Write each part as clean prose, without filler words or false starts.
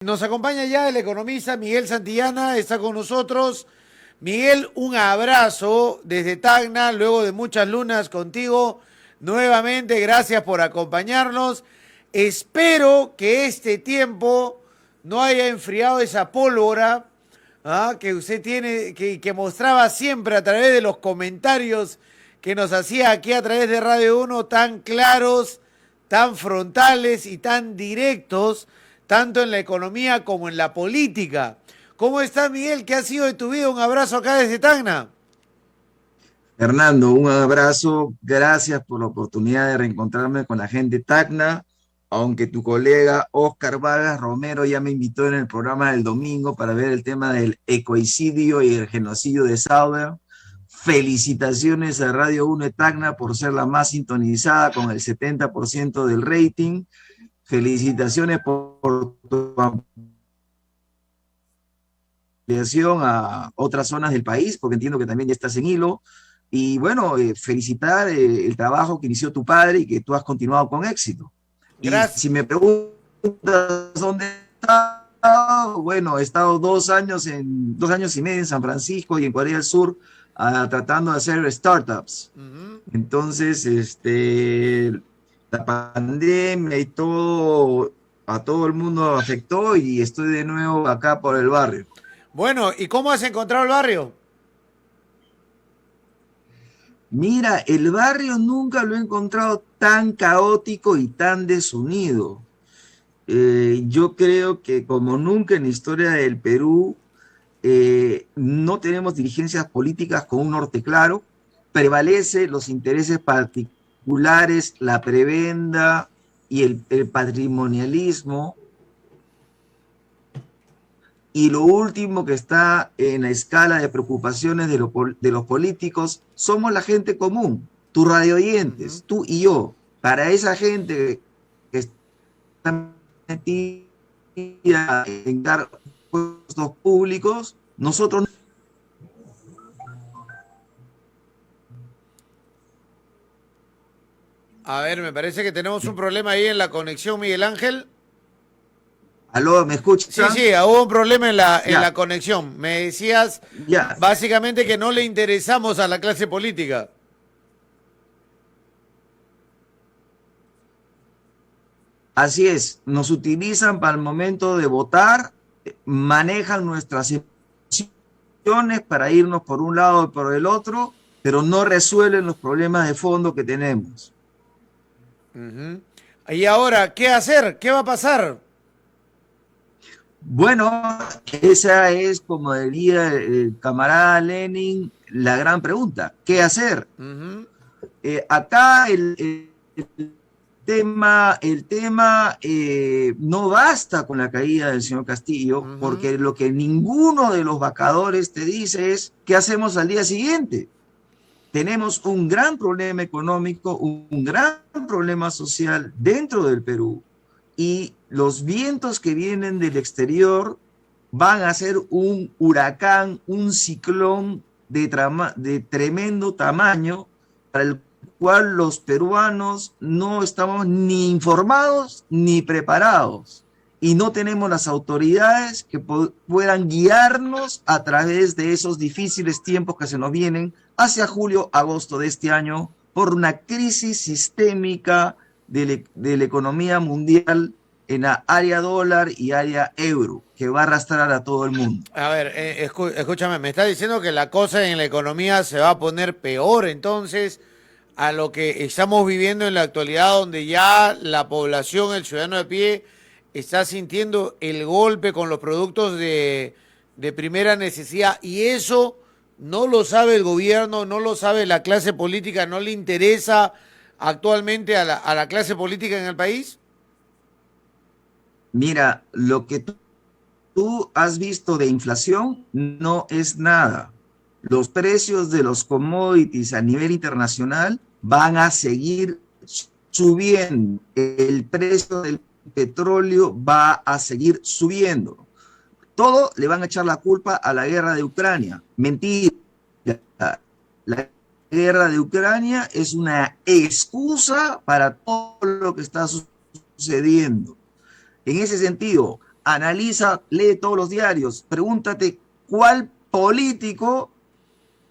Nos acompaña ya el economista Miguel Santillana, está con nosotros. Miguel, un abrazo desde Tacna, luego de muchas lunas contigo. Nuevamente, gracias por acompañarnos. Espero que este tiempo no haya enfriado esa pólvora que usted tiene, que mostraba siempre a través de los comentarios que nos hacía aquí a través de Radio Uno, tan claros, tan frontales y tan directos, tanto en la economía como en la política. ¿Cómo estás, Miguel? ¿Qué ha sido de tu vida? Un abrazo acá desde Tacna. Fernando, un abrazo. Gracias por la oportunidad de reencontrarme con la gente de Tacna. Aunque tu colega Oscar Vargas Romero ya me invitó en el programa del domingo para ver el tema del ecoicidio y el genocidio de Sauer. Felicitaciones a Radio 1 de Tacna por ser la más sintonizada con el 70% del rating. Felicitaciones por tu ampliación a otras zonas del país, porque entiendo que también ya estás en hilo. Y bueno, felicitar el trabajo que inició tu padre y que tú has continuado con éxito. Y Gracias. si me preguntas dónde he estado, bueno, he estado 2 años y medio en San Francisco y en Corea del Sur tratando de hacer startups. Entonces, la pandemia y todo, a todo el mundo afectó y estoy de nuevo acá por el barrio. Bueno, ¿y cómo has encontrado el barrio? Mira, el barrio nunca lo he encontrado tan caótico y tan desunido. Yo creo que como nunca en la historia del Perú, no tenemos dirigencias políticas con un norte claro, prevalece los intereses particulares, la prebenda y el patrimonialismo. Y lo último que está en la escala de preocupaciones de los políticos somos la gente común, tus radioyentes, tú y yo. Para esa gente que está metida en puestos públicos, nosotros... A ver, me parece que tenemos un problema ahí en la conexión, Miguel Ángel. ¿Aló, me Sí, escuchan? sí, hubo un problema en la Ya, conexión. Me decías ya. básicamente que no le interesamos a la clase política. Así es, nos utilizan para el momento de votar, manejan nuestras emociones para irnos por un lado o por el otro, pero no resuelven los problemas de fondo que tenemos. Ujú. Y ahora, ¿qué hacer? ¿Qué va a pasar? Bueno, esa es, como diría el camarada Lenin, la gran pregunta. ¿Qué hacer? Ujú. Acá el tema no basta con la caída del señor Castillo, Ujú. porque lo que ninguno de los vacadores te dice es qué hacemos al día siguiente. Tenemos un gran problema económico, un gran problema social dentro del Perú, y los vientos que vienen del exterior van a ser un huracán, un ciclón de tremendo tamaño, para el cual los peruanos no estamos ni informados ni preparados. Y no tenemos las autoridades que puedan guiarnos a través de esos difíciles tiempos que se nos vienen hacia julio, agosto de este año, por una crisis sistémica de la economía mundial en la área dólar y área euro, que va a arrastrar a todo el mundo. A ver, escúchame, me está diciendo que la cosa en la economía se va a poner peor entonces a lo que estamos viviendo en la actualidad, donde ya la población, el ciudadano de pie, está sintiendo el golpe con los productos de primera necesidad y eso no lo sabe el gobierno, no lo sabe la clase política, no le interesa actualmente a la clase política en el país. Mira, lo que tú has visto de inflación no es nada. Los precios de los commodities a nivel internacional van a seguir subiendo. El precio del petróleo va a seguir subiendo. Todo le van a echar la culpa a la guerra de Ucrania. Mentira. La guerra de Ucrania es una excusa para todo lo que está sucediendo. En ese sentido, analiza, lee todos los diarios, pregúntate cuál político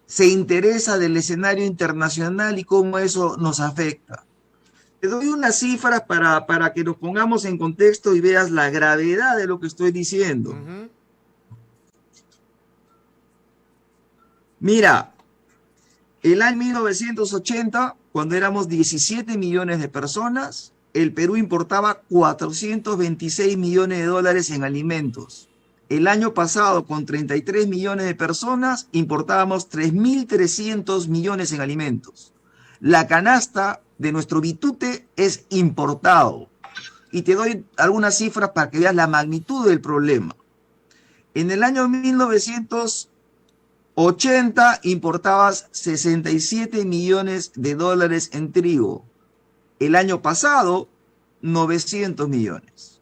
se interesa del escenario internacional y cómo eso nos afecta. Te doy unas cifras para que nos pongamos en contexto y veas la gravedad de lo que estoy diciendo. Mira, el año 1980, cuando éramos 17 millones de personas, el Perú importaba 426 millones de dólares en alimentos. El año pasado, con 33 millones de personas, importábamos 3.300 millones en alimentos. La canasta de nuestro bitute es importado. Y te doy algunas cifras para que veas la magnitud del problema. En el año 1980 importabas 67 millones de dólares en trigo. El año pasado, 900 millones.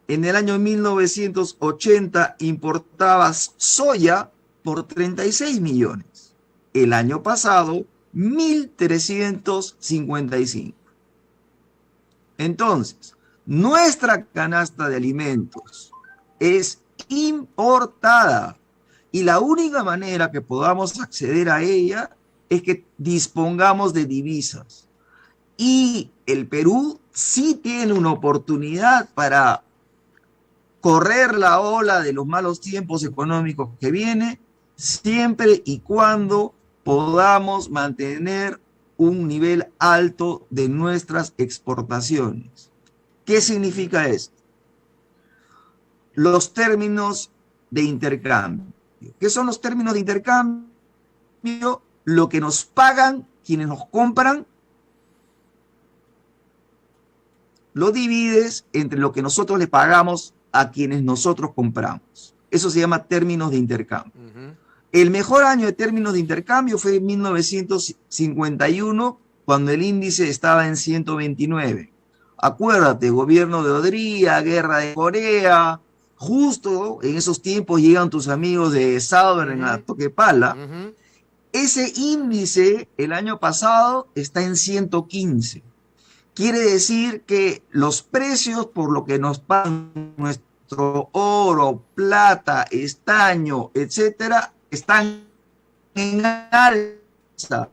En el año 1980 importabas soya por 36 millones. El año pasado, 1.355. Entonces, nuestra canasta de alimentos es importada y la única manera que podamos acceder a ella es que dispongamos de divisas. Y el Perú sí tiene una oportunidad para correr la ola de los malos tiempos económicos que viene, siempre y cuando podamos mantener un nivel alto de nuestras exportaciones. ¿Qué significa esto? Los términos de intercambio. ¿Qué son los términos de intercambio? Lo que nos pagan quienes nos compran, lo divides entre lo que nosotros le pagamos a quienes nosotros compramos. Eso se llama términos de intercambio. El mejor año de términos de intercambio fue en 1951, cuando el índice estaba en 129. Acuérdate, gobierno de Odría, guerra de Corea, justo en esos tiempos llegan tus amigos de Southern a Toquepala. Ese índice el año pasado está en 115. Quiere decir que los precios por lo que nos pagan nuestro oro, plata, estaño, etcétera, están en alza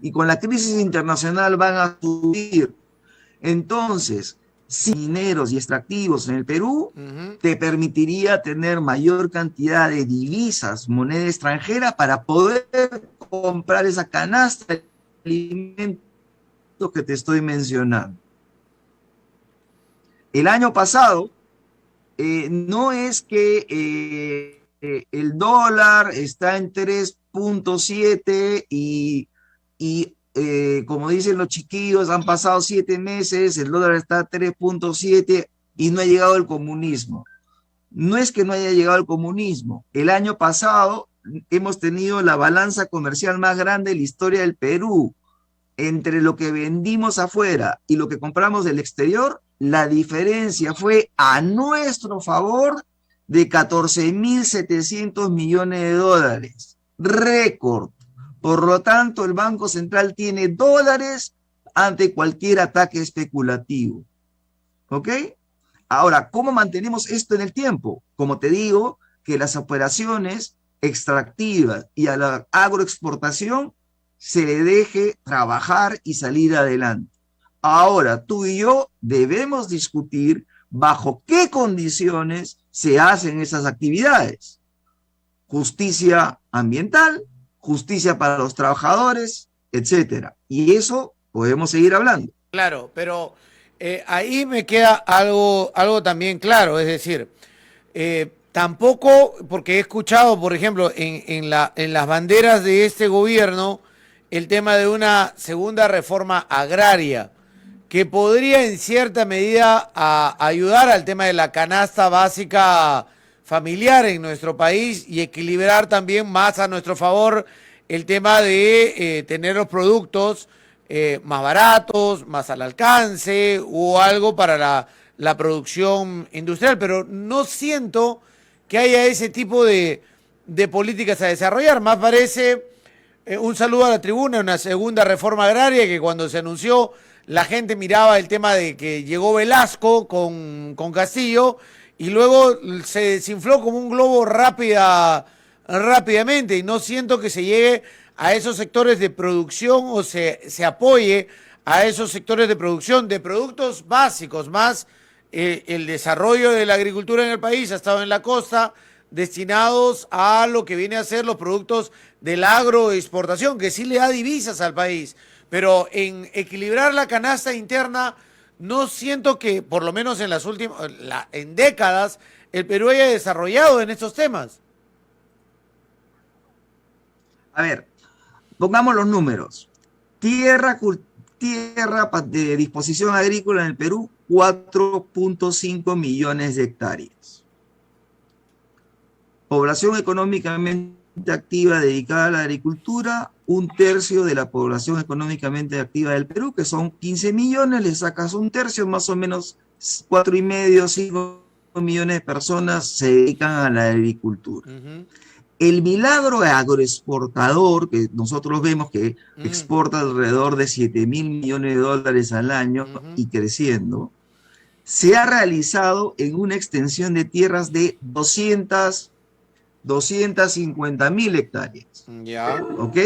y con la crisis internacional van a subir. Entonces, sin mineros y extractivos en el Perú, te permitiría tener mayor cantidad de divisas, moneda extranjera, para poder comprar esa canasta de alimentos que te estoy mencionando. El año pasado, no es que el dólar está en 3.7 y como dicen los chiquillos, han pasado 7 meses, el dólar está a 3.7 y no ha llegado el comunismo. No es que no haya llegado el comunismo. El año pasado hemos tenido la balanza comercial más grande de la historia del Perú. Entre lo que vendimos afuera y lo que compramos del exterior, la diferencia fue a nuestro favor de 14.700 millones de dólares. Récord. Por lo tanto, el Banco Central tiene dólares ante cualquier ataque especulativo. ¿Ok? Ahora, ¿cómo mantenemos esto en el tiempo? Como te digo, que las operaciones extractivas y a la agroexportación se le deje trabajar y salir adelante. Ahora, tú y yo debemos discutir bajo qué condiciones se hacen esas actividades. Justicia ambiental, justicia para los trabajadores, etcétera. Y eso podemos seguir hablando. Claro, pero ahí me queda algo también claro, es decir, tampoco, porque he escuchado, por ejemplo, en las banderas de este gobierno, el tema de una segunda reforma agraria, que podría en cierta medida ayudar al tema de la canasta básica familiar en nuestro país y equilibrar también más a nuestro favor el tema de tener los productos más baratos, más al alcance o algo para la producción industrial, pero no siento que haya ese tipo de políticas a desarrollar. Más parece un saludo a la tribuna, una segunda reforma agraria que cuando se anunció la gente miraba el tema de que llegó Velasco con Castillo y luego se desinfló como un globo rápidamente y no siento que se llegue a esos sectores de producción o se apoye a esos sectores de producción de productos básicos, más el desarrollo de la agricultura en el país ha estado en la costa, destinados a lo que viene a ser los productos de la agroexportación, que sí le da divisas al país, pero en equilibrar la canasta interna, no siento que, por lo menos en las últimas, en décadas, el Perú haya desarrollado en estos temas. A ver, pongamos los números. Tierra de disposición agrícola en el Perú, 4.5 millones de hectáreas. Población económicamente activa dedicada a la agricultura, 1/3 de la población económicamente activa del Perú, que son 15 millones, le sacas 1/3, más o menos 4,5, 5 millones de personas se dedican a la agricultura. El milagro agroexportador, que nosotros vemos que exporta alrededor de 7,000 millones de dólares al año y creciendo, se ha realizado en una extensión de tierras de 250,000 hectáreas. Ya. ¿Ok?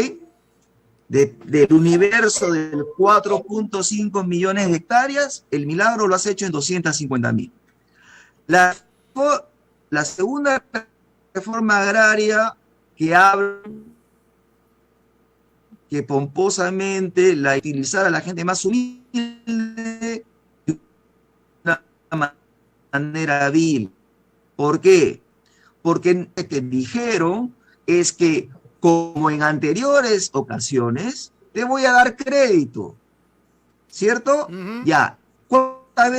Del universo de 4.5 millones de hectáreas, el milagro lo has hecho en 250,000. La segunda reforma agraria que habla que pomposamente la utilizar a la gente más humilde de una manera vil. ¿Por qué? Porque lo que dijeron es que, como en anteriores ocasiones, te voy a dar crédito, ¿cierto? Ya, ¿cuántas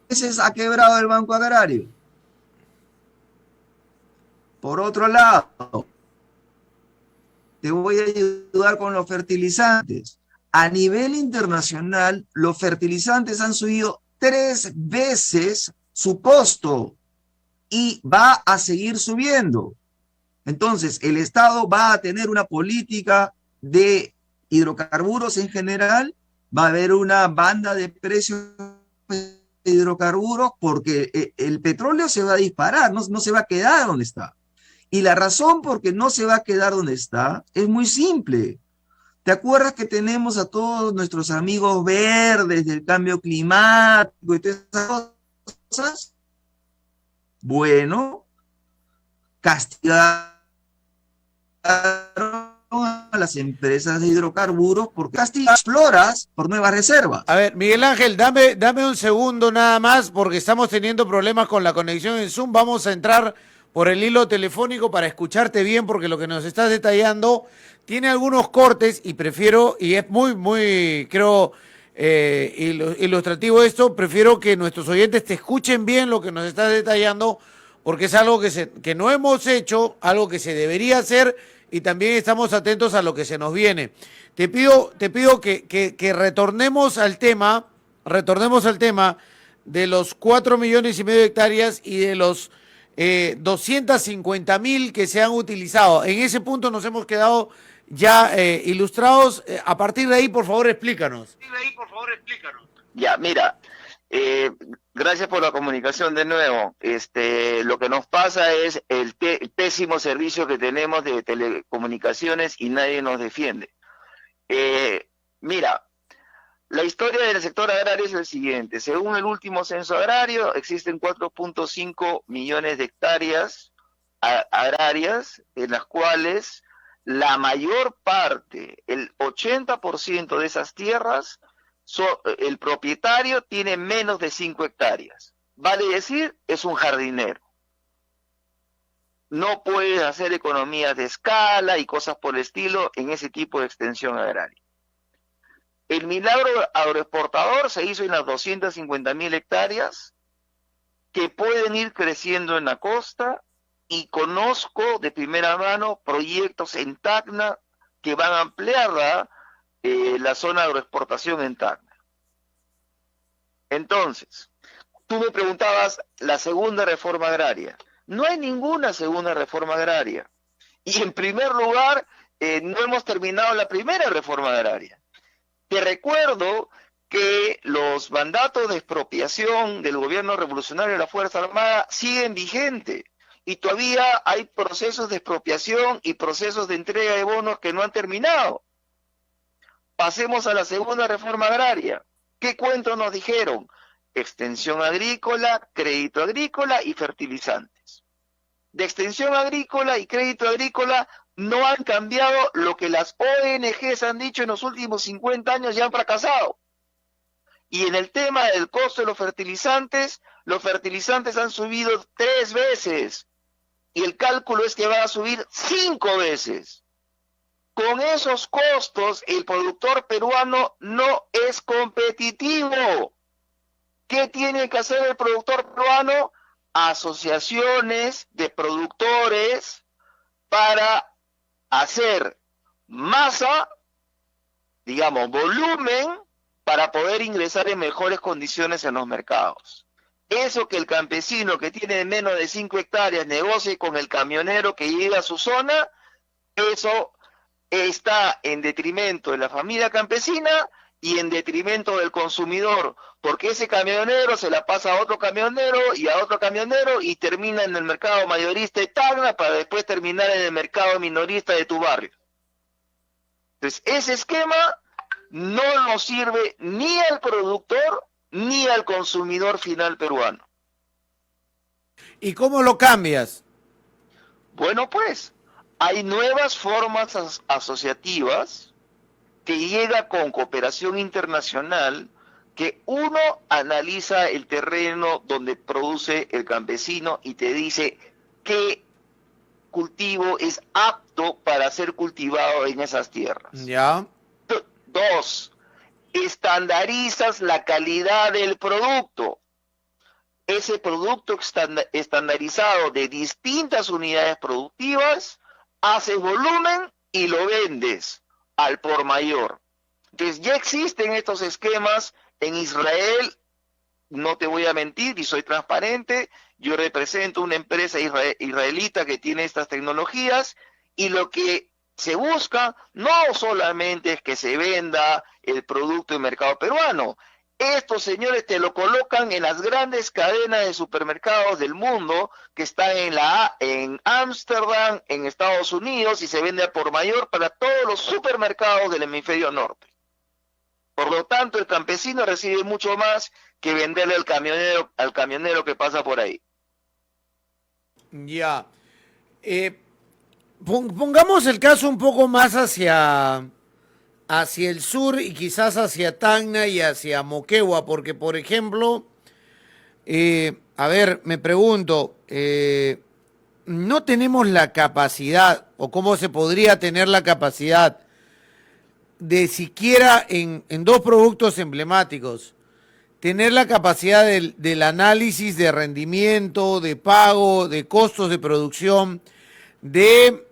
veces ha quebrado el Banco Agrario? Por otro lado, te voy a ayudar con los fertilizantes. A nivel internacional, los fertilizantes han subido 3 veces su costo y va a seguir subiendo. Entonces, el Estado va a tener una política de hidrocarburos en general, va a haber una banda de precios de hidrocarburos porque el petróleo se va a disparar, no se va a quedar donde está. Y la razón por qué no se va a quedar donde está es muy simple. ¿Te acuerdas que tenemos a todos nuestros amigos verdes del cambio climático y todas esas cosas? Bueno, castigaron a las empresas de hidrocarburos porque exploras por nuevas reservas. A ver, Miguel Ángel, dame un segundo nada más porque estamos teniendo problemas con la conexión en Zoom. Vamos a entrar por el hilo telefónico para escucharte bien porque lo que nos estás detallando tiene algunos cortes y prefiero, y es muy, creo, ilustrativo esto, prefiero que nuestros oyentes te escuchen bien lo que nos estás detallando porque es algo que no hemos hecho, algo que se debería hacer y también estamos atentos a lo que se nos viene. Te pido que retornemos al tema de los 4,5 millones de hectáreas y de los 250,000 que se han utilizado. En ese punto nos hemos quedado ya ilustrados. A partir de ahí, por favor, explícanos. Ya, mira, gracias por la comunicación de nuevo. Lo que nos pasa es el pésimo servicio que tenemos de telecomunicaciones y nadie nos defiende. Mira, la historia del sector agrario es el siguiente. Según el último censo agrario, existen 4.5 millones de hectáreas agrarias, en las cuales la mayor parte, el 80% de esas tierras, el propietario tiene menos de 5 hectáreas. Vale decir, es un jardinero. No puedes hacer economías de escala y cosas por el estilo en ese tipo de extensión agraria. El milagro agroexportador se hizo en las 250,000 hectáreas que pueden ir creciendo en la costa, y conozco de primera mano proyectos en Tacna que van a ampliar la zona de agroexportación en Tacna. Entonces, tú me preguntabas la segunda reforma agraria. No hay ninguna segunda reforma agraria. Y en primer lugar, no hemos terminado la primera reforma agraria. Te recuerdo que los mandatos de expropiación del gobierno revolucionario de la Fuerza Armada siguen vigentes y todavía hay procesos de expropiación y procesos de entrega de bonos que no han terminado. Pasemos a la segunda reforma agraria. ¿Qué cuento nos dijeron? Extensión agrícola, crédito agrícola y fertilizantes. De extensión agrícola y crédito agrícola no han cambiado lo que las ONGs han dicho en los últimos 50 años y han fracasado. Y en el tema del costo de los fertilizantes han subido 3 veces. Y el cálculo es que va a subir 5 veces. Con esos costos, el productor peruano no es competitivo. ¿Qué tiene que hacer el productor peruano? Asociaciones de productores para hacer masa, digamos, volumen, para poder ingresar en mejores condiciones en los mercados. Eso que el campesino que tiene menos de 5 hectáreas negocie con el camionero que llega a su zona, eso está en detrimento de la familia campesina y en detrimento del consumidor, porque ese camionero se la pasa a otro camionero y a otro camionero y termina en el mercado mayorista de Tacna para después terminar en el mercado minorista de tu barrio. Entonces, ese esquema no nos sirve ni al productor ni al consumidor final peruano. ¿Y cómo lo cambias? Bueno, pues, hay nuevas formas asociativas que llega con cooperación internacional, que uno analiza el terreno donde produce el campesino y te dice qué cultivo es apto para ser cultivado en esas tierras. Ya. 2, estandarizas la calidad del producto. Ese producto estandarizado de distintas unidades productivas, haces volumen y lo vendes al por mayor. Entonces ya existen estos esquemas en Israel, no te voy a mentir y soy transparente, yo represento una empresa israelita que tiene estas tecnologías y lo que se busca no solamente es que se venda el producto en mercado peruano. Estos señores te lo colocan en las grandes cadenas de supermercados del mundo que están en Ámsterdam, en Estados Unidos, y se vende por mayor para todos los supermercados del hemisferio norte. Por lo tanto, el campesino recibe mucho más que venderle al camionero que pasa por ahí. Ya. Pongamos el caso un poco más hacia el sur y quizás hacia Tacna y hacia Moquegua, porque, por ejemplo, a ver, me pregunto, no tenemos la capacidad, o cómo se podría tener la capacidad de siquiera en 2 productos emblemáticos, tener la capacidad del análisis de rendimiento, de pago, de costos de producción, de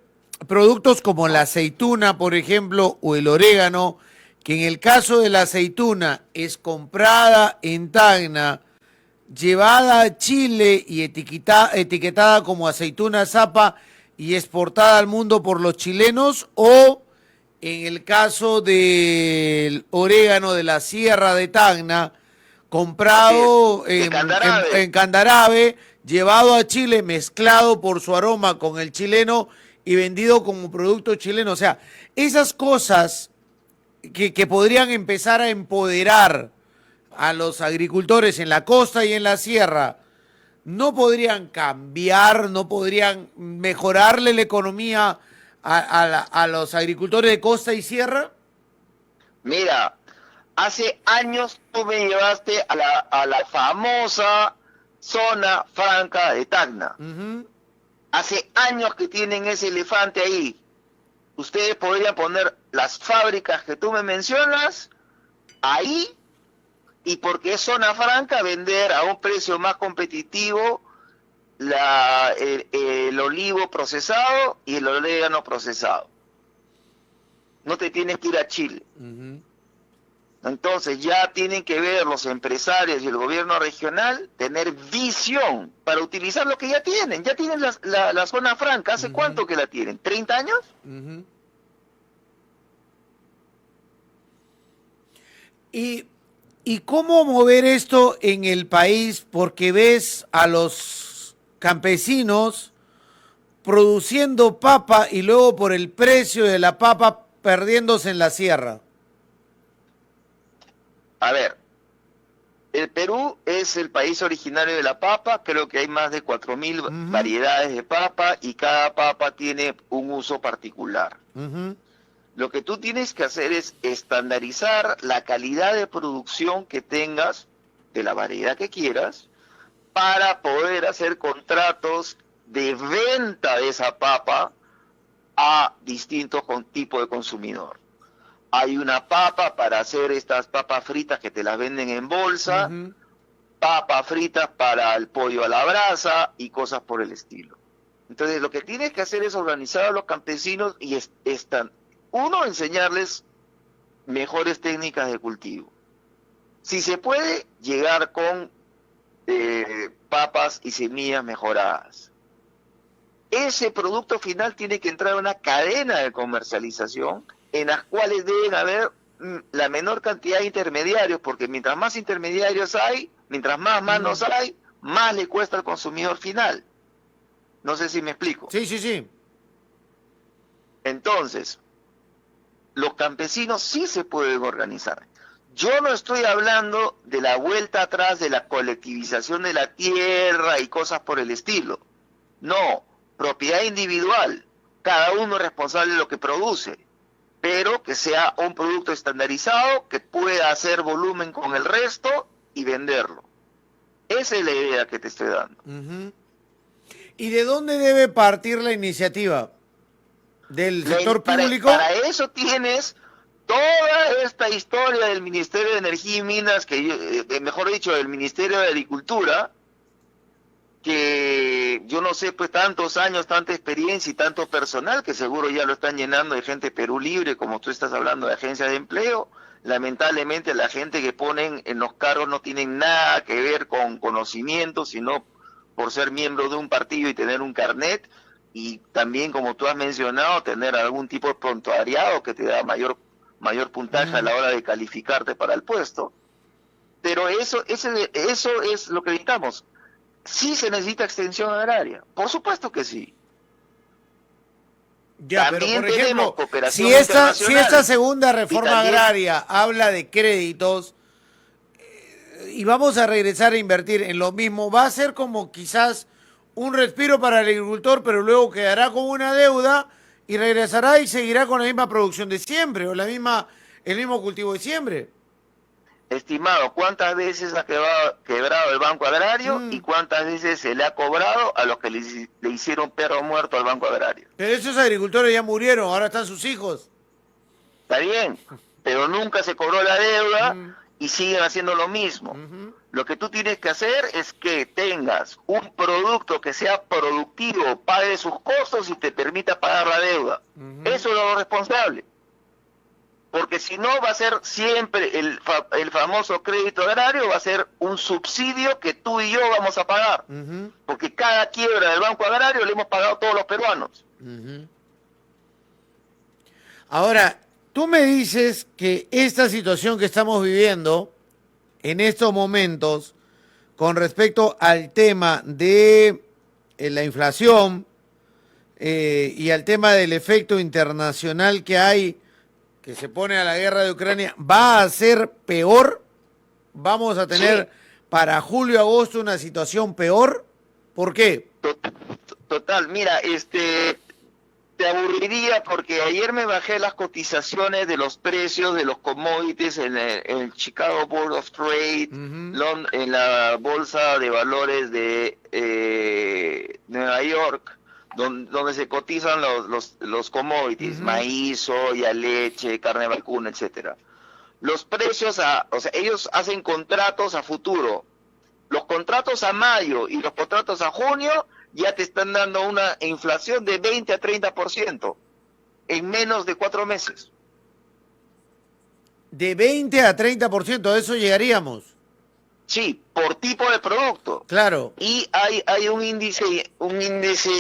productos como la aceituna, por ejemplo, o el orégano, que en el caso de la aceituna es comprada en Tacna, llevada a Chile y etiquetada como aceituna Zapa y exportada al mundo por los chilenos, o en el caso del orégano de la Sierra de Tacna, comprado en Candarave, llevado a Chile, mezclado por su aroma con el chileno y vendido como producto chileno. O sea, esas cosas que podrían empezar a empoderar a los agricultores en la costa y en la sierra, no podrían cambiar, no podrían mejorarle la economía a los agricultores de costa y sierra. Mira, hace años tú me llevaste a la famosa zona franca de Tacna. Uh-huh. Hace años que tienen ese elefante ahí. Ustedes podrían poner las fábricas que tú me mencionas ahí, y porque es zona franca, vender a un precio más competitivo el olivo procesado y el orégano procesado. No te tienes que ir a Chile. Uh-huh. Entonces ya tienen que ver los empresarios y el gobierno regional tener visión para utilizar lo que ya tienen. Ya tienen la zona franca. ¿Hace cuánto que la tienen? ¿30 años? Uh-huh. Y ¿Y cómo mover esto en el país? Porque ves a los campesinos produciendo papa y luego por el precio de la papa perdiéndose en la sierra. A ver, el Perú es el país originario de la papa, creo que hay más de 4.000 variedades de papa y cada papa tiene un uso particular. Lo que tú tienes que hacer es estandarizar la calidad de producción que tengas de la variedad que quieras para poder hacer contratos de venta de esa papa a distintos tipos de consumidor. Hay una papa para hacer estas papas fritas que te las venden en bolsa, papas fritas para el pollo a la brasa y cosas por el estilo. Entonces lo que tienes que hacer es organizar a los campesinos y enseñarles mejores técnicas de cultivo. Si se puede, llegar con papas y semillas mejoradas. Ese producto final tiene que entrar a una cadena de comercialización en las cuales deben haber la menor cantidad de intermediarios, porque mientras más intermediarios hay, mientras más manos hay, más le cuesta al consumidor final. No sé si me explico. Sí, sí, sí. Entonces, los campesinos sí se pueden organizar. Yo no estoy hablando de la vuelta atrás de la colectivización de la tierra y cosas por el estilo. No, propiedad individual. Cada uno es responsable de lo que produce, pero que sea un producto estandarizado que pueda hacer volumen con el resto y venderlo. Esa es la idea que te estoy dando. ¿Y de dónde debe partir la iniciativa? ¿Del sector público? Para eso tienes toda esta historia del Ministerio de Energía y Minas, mejor dicho, del Ministerio de Agricultura, que yo no sé, pues tantos años, tanta experiencia y tanto personal, que seguro ya lo están llenando de gente Perú Libre, como tú estás hablando de agencias de empleo. Lamentablemente la gente que ponen en los cargos no tienen nada que ver con conocimiento, sino por ser miembro de un partido y tener un carnet, y también, como tú has mencionado, tener algún tipo de prontuariado que te da mayor puntaje a la hora de calificarte para el puesto. Pero eso es lo que necesitamos. Sí se necesita extensión agraria, por supuesto que sí. Ya, También pero por ejemplo, cooperación si esta internacional. segunda reforma también, agraria habla de créditos y vamos a regresar a invertir en lo mismo, va a ser como quizás un respiro para el agricultor, pero luego quedará con una deuda y regresará y seguirá con la misma producción de siempre o el mismo cultivo de siempre. Estimado, ¿cuántas veces ha quebrado el Banco Agrario y cuántas veces se le ha cobrado a los que le hicieron perro muerto al Banco Agrario? Pero esos agricultores ya murieron, ahora están sus hijos. Está bien, pero nunca se cobró la deuda y siguen haciendo lo mismo. Lo que tú tienes que hacer es que tengas un producto que sea productivo, pague sus costos y te permita pagar la deuda. Eso es lo responsable. Porque si no, va a ser siempre el famoso crédito agrario, va a ser un subsidio que tú y yo vamos a pagar. Porque cada quiebra del Banco Agrario le hemos pagado todos los peruanos. Ahora, tú me dices que esta situación que estamos viviendo en estos momentos con respecto al tema de la inflación y al tema del efecto internacional que hay, que se pone a la guerra de Ucrania, ¿va a ser peor? ¿Vamos a tener para julio, agosto una situación peor? ¿Por qué? Total, mira, te aburriría porque ayer me bajé las cotizaciones de los precios de los commodities en el Chicago Board of Trade, en la Bolsa de Valores de Nueva York, donde se cotizan los commodities, maíz, soya, leche, carne vacuna, etcétera. Los precios, o sea, ellos hacen contratos a futuro. Los contratos a mayo y los contratos a junio ya te están dando una inflación de 20 a 30% en menos de 4 meses. De 20 a 30%, a eso llegaríamos. Sí, por tipo de producto. Claro. Y hay un índice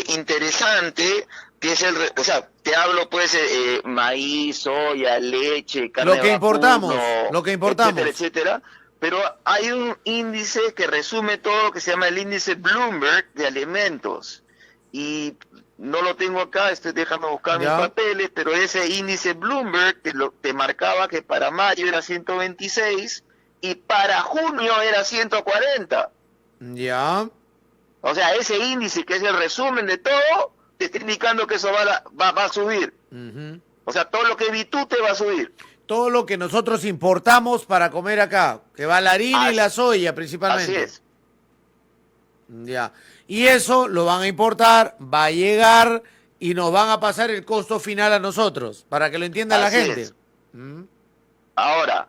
interesante que es o sea, te hablo pues maíz, soya, leche, carne lo que importamos, etcétera, etcétera. Pero hay un índice que resume todo lo que se llama el índice Bloomberg de alimentos. Y no lo tengo acá, estoy dejando buscar mis papeles, pero ese índice Bloomberg te marcaba que para mayo era 126 y para junio era 140. Ya. O sea, ese índice que es el resumen de todo, te está indicando que eso va a subir. O sea, todo lo que Vitute va a subir. Todo lo que nosotros importamos para comer acá, que va la harina y la soya principalmente. Así es. Ya. Y eso lo van a importar, va a llegar y nos van a pasar el costo final a nosotros, para que lo entienda la gente. Ahora,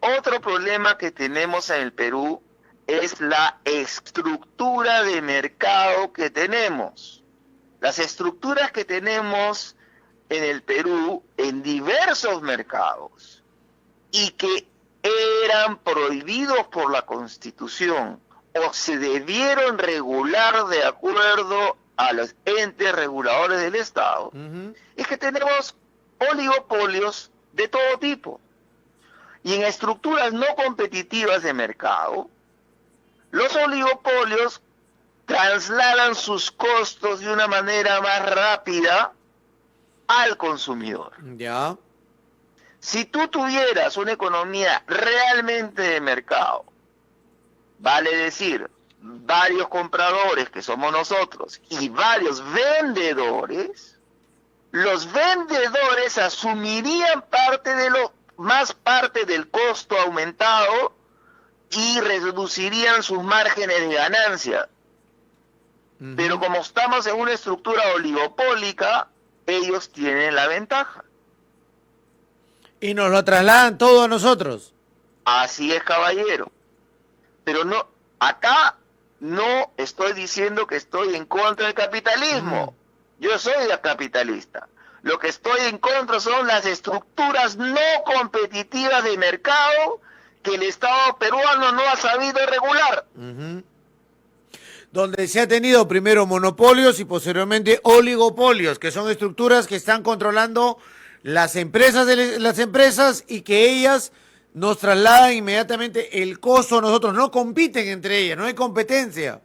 otro problema que tenemos en el Perú es la estructura de mercado que tenemos. Las estructuras que tenemos en el Perú en diversos mercados y que eran prohibidos por la Constitución o se debieron regular de acuerdo a los entes reguladores del Estado, es que tenemos oligopolios de todo tipo. Y en estructuras no competitivas de mercado, los oligopolios trasladan sus costos de una manera más rápida al consumidor. Ya. Si tú tuvieras una economía realmente de mercado, vale decir, varios compradores, que somos nosotros, y varios vendedores, los vendedores asumirían parte del costo aumentado y reducirían sus márgenes de ganancia. Pero como estamos en una estructura oligopólica, ellos tienen la ventaja. Y nos lo trasladan todo a nosotros. Así es, caballero. Pero no, acá no estoy diciendo que estoy en contra del capitalismo. Yo soy capitalista. Lo que estoy en contra son las estructuras no competitivas de mercado que el Estado peruano no ha sabido regular. Donde se ha tenido primero monopolios y posteriormente oligopolios, que son estructuras que están controlando las empresas y que ellas nos trasladan inmediatamente el costo a nosotros. No compiten entre ellas, no hay competencia.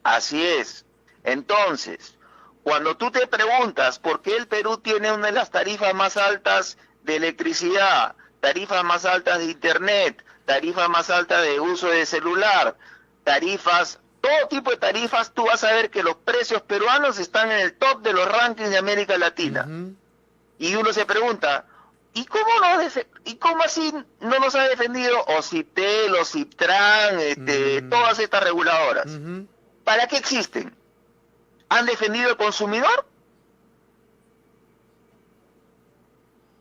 Así es. Entonces, cuando tú te preguntas por qué el Perú tiene una de las tarifas más altas de electricidad, tarifas más altas de internet, tarifas más altas de uso de celular, tarifas, todo tipo de tarifas, tú vas a ver que los precios peruanos están en el top de los rankings de América Latina. Y uno se pregunta, ¿y cómo así no nos ha defendido OCIPTEL, OCIPTRAN, todas estas reguladoras? ¿Para qué existen? ¿Han defendido al consumidor?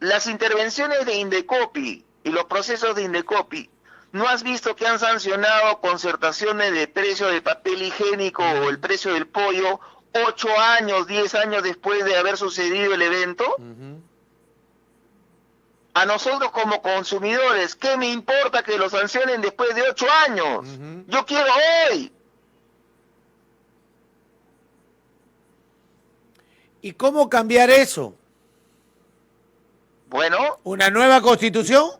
Las intervenciones de Indecopi y los procesos de Indecopi, ¿no has visto que han sancionado concertaciones de precio de papel higiénico o el precio del pollo 8 años, 10 años después de haber sucedido el evento? A nosotros como consumidores, ¿qué me importa que lo sancionen después de 8 años? Yo quiero hoy. ¿Y cómo cambiar eso? Bueno. ¿Una nueva constitución?